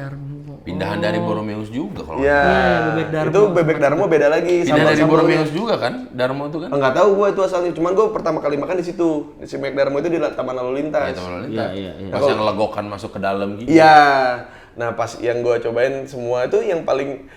pindahan dari Boromeus juga kalau. Iya. Bebek Darmo. Itu bebek Darmo beda lagi. Pindah dari Boromeus juga kan? Darmo itu kan? Enggak tahu gua itu asalnya. Cuman gua pertama kali makan di situ. Di si Darmo itu di Taman Lalu Lintas. Iya, Taman Lalu Lintas. Iya. Pas yang legokan masuk ke dalam gitu. Iya. Nah, pas yang gua cobain semua itu yang paling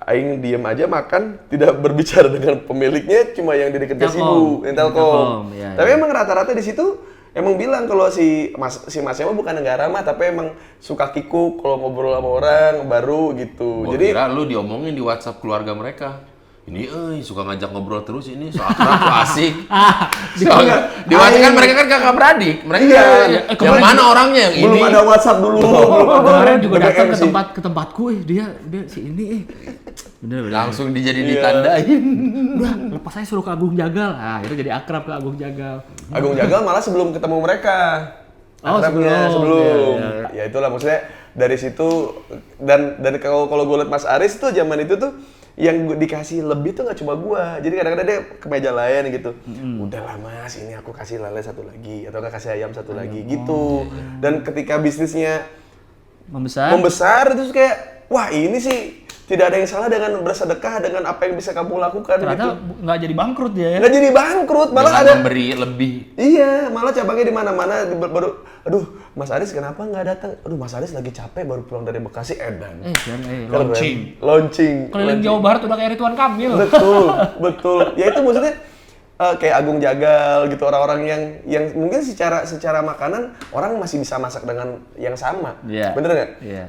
aing diem aja makan, tidak berbicara dengan pemiliknya, cuma yang di dekat Gasibu, yang Telkom. Iya, Tapi emang rata-rata di situ emang bilang kalau si masnya mah bukan negara mah, tapi emang suka kikuk kalau ngobrol sama orang baru gitu. Gua kira lu diomongin di WhatsApp keluarga mereka. Ini suka ngajak ngobrol terus ini, so akrab, so asik. Di WhatsApp kan mereka kan kakak beradik. Mereka yang mana orangnya yang belum ini? ada WhatsApp dulu. Kemarin juga Bebek datang MC. ke tempatku, dia si ini bener. Langsung dijadiin ditandain. Udah, lepas saya suruh ke Agung Jagal. Ah, itu jadi akrab ke Agung Jagal. Agung Jagal malah sebelum ketemu mereka. Oh, Akrabnya sebelum. Ya itulah maksudnya dari situ dan kalau gue liat Mas Aris tuh zaman itu tuh yang dikasih lebih tuh nggak cuma gua, jadi kadang-kadang dia ke meja lain gitu. Udahlah Mas, ini aku kasih lele satu lagi atau kasih ayam satu lagi gitu. Dan ketika bisnisnya membesar itu kayak wah ini sih tidak ada yang salah dengan bersedekah dengan apa yang bisa kamu lakukan. Ternyata gitu. nggak jadi bangkrut dia ya. Nggak jadi bangkrut, malah Dengan ada memberi lebih. Iya, malah cabangnya di mana-mana baru. Aduh, Mas Aris kenapa nggak datang? Aduh, Mas Aris lagi capek baru pulang dari Bekasi edan. Launching. Keliling Jawa Barat udah kayak Ridwan Kamil. Betul. Ya itu maksudnya kayak Agung Jagal gitu, orang-orang yang mungkin secara makanan orang masih bisa masak dengan yang sama. Iya. Bener nggak? Iya.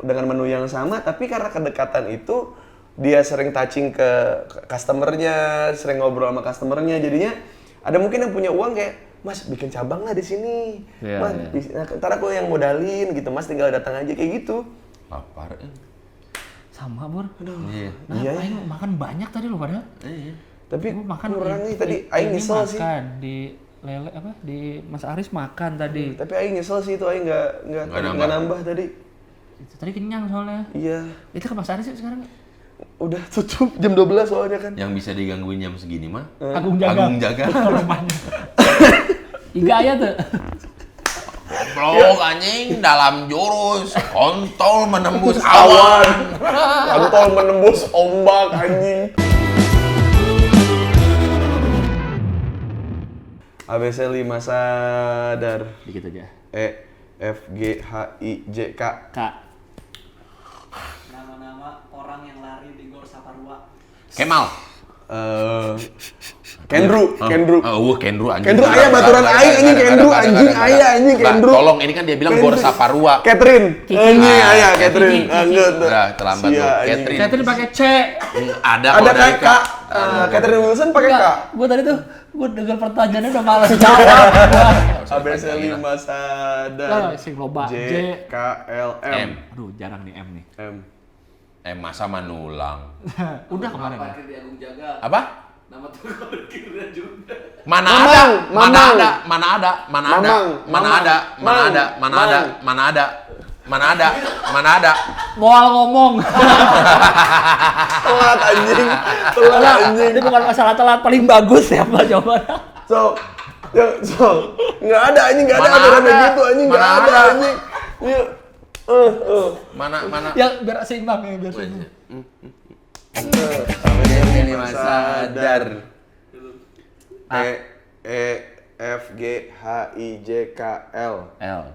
Dengan menu yang sama, tapi karena kedekatan itu dia sering touching ke customernya, sering ngobrol sama customernya, jadinya ada mungkin yang punya uang kayak Mas bikin cabang lah di sini, Iya, Mas. Ntar aku yang modalin gitu, Mas tinggal datang aja kayak gitu. Lapar. Sama, Bor. Iya. Nah, Iya. Aing makan banyak tadi loh padahal. Iya. Tapi Gua makan kurang nih tadi, ini Aing nyesel sih. makan di lele apa di Mas Aris makan tadi. Tapi Aing nyesel sih itu, Aing nggak nambah tadi. Itu tadi kenyang soalnya. Iya. Itu ke Mas Aris yuk sekarang. Udah tutup jam 12 soalnya kan. Yang bisa digangguin jam segini mah Agung Jaga. Agung Jaga. Rumahnya. Iga aja tuh. Goblok anjing dalam jurus kontol menembus awan. Kontol menembus ombak anjing. ABC 5 sadar. Dikit aja. E F G H I J K. Kak. Nama-nama orang yang lari di Gor Saparua. Kemal. Kendru. Kendru anjing. Kendru ayah baturan aing anjing Kendru anjing ayah anjing Kendru. Tolong ini kan dia bilang Gor Saparua. Catherine. Anjing ayah Catherine. Enggak. Udah terlambat Sia, tuh. anjing. Catherine pakai C. Ada Ada dari K. Catherine Wilson pakai K. Gue tadi tuh gue dengar pertanyaannya udah malas jawab. ABC 5 sadar. Lah, sing loba. J K L M. Aduh, jarang nih M nih. M. Masa manulang. Udah kemarin ya. Parkir di Agung Jaga. Apa? Nama tukang parkirnya juga. Mana Mamang, ada? Mamang. Mana ada? Mana ada? Mana ada? Mamang, Mana Mamang. ada? Mana ada? Mana ada? Mang. Mana ada? Mana ada? Mana ada? Moal ngomong. Telat anjing. Telat anjing. Ini bukan masalah telat, paling bagus ya apa jawabannya. So, nggak ada anjing, nggak ada Mana aturan ada? kayak gitu anjing, nggak Mana ada ada? anjing. Iya. Mana? Ya biar seimbang ya, biar seimbang. Ini sadar. T E F G H I J K L. L.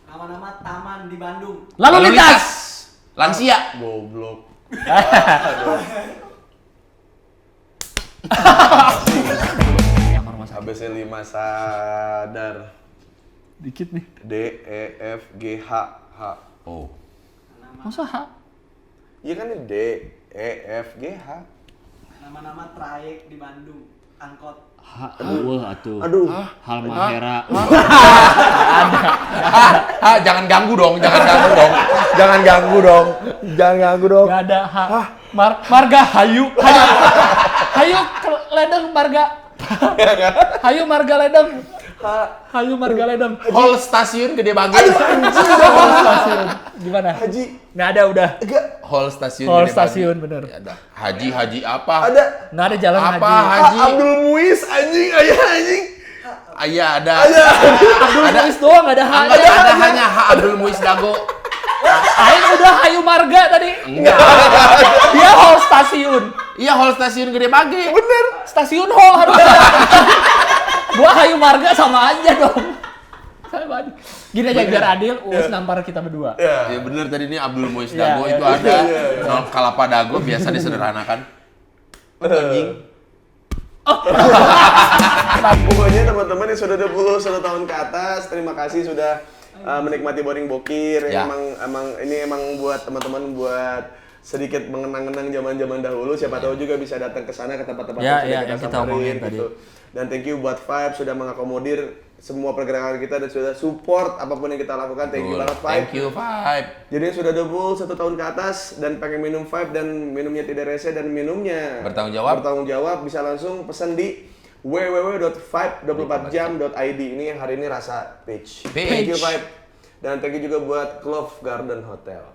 Nama-nama taman di Bandung. Lalu lintas. Lansia. Goblok. ABC 5 sadar. Dikit nih. D E F G H H. Oh. Masa H? Iya kan D E F G H. Nama-nama trayek di Bandung. Angkot. Wah, atuh. Aduh. Halmahera. Jangan ganggu dong. Jangan ganggu dong. Gak ada H. Marga Hayu. Hayu ledeng marga. Hayu marga ledeng. Hayu marga ledeng. Hall stasiun Gede Bage. Stasiun. Gimana? Haji. Nggak ada udah. Enggak. Hall stasiun Hall Gede Bage. stasiun bener. Ada. Haji apa? Ada. Nggak ada jalan Apa haji. haji? Abdul Muiz anjing, ayah anjing. Iya ada. Abdul Muiz doang nggak ada H. Ada hanya H Abdul Muiz Dago. Aing udah Hayu marga tadi. Enggak. Dia hall stasiun. Iya Hall stasiun Gede Bage. Bener. Stasiun hall harusnya. Gua Hayu marga sama aja dong. Sama aja. Gini aja biar adil, Uus nampar kita berdua. Ya bener tadi ini Abdul Muiz Iya, Dago iya, itu iya. ada. Nol Kalapa Dago biasa disederhanakan. Anjing. Pokoknya teman-teman yang sudah 21 tahun ke atas, terima kasih sudah menikmati Boring Bokir. Ya. Emang buat teman-teman buat sedikit mengenang-enang zaman-zaman dahulu. Siapa tahu juga bisa datang ke sana ke tempat-tempat Ya, yang sudah ya, yang kita samperin, omongin tadi. Dan thank you buat Vibe sudah mengakomodir semua pergerakan kita dan sudah support apapun yang kita lakukan. Thank you banget Vibe. Thank you Vibe. Jadi yang sudah 21 tahun ke atas dan pengen minum Vibe dan minumnya tidak rese dan minumnya bertanggung jawab bisa langsung pesan di www.vibe24jam.id. Ini yang hari ini rasa peach. Thank you Vibe. Dan thank you juga buat Clove Garden Hotel.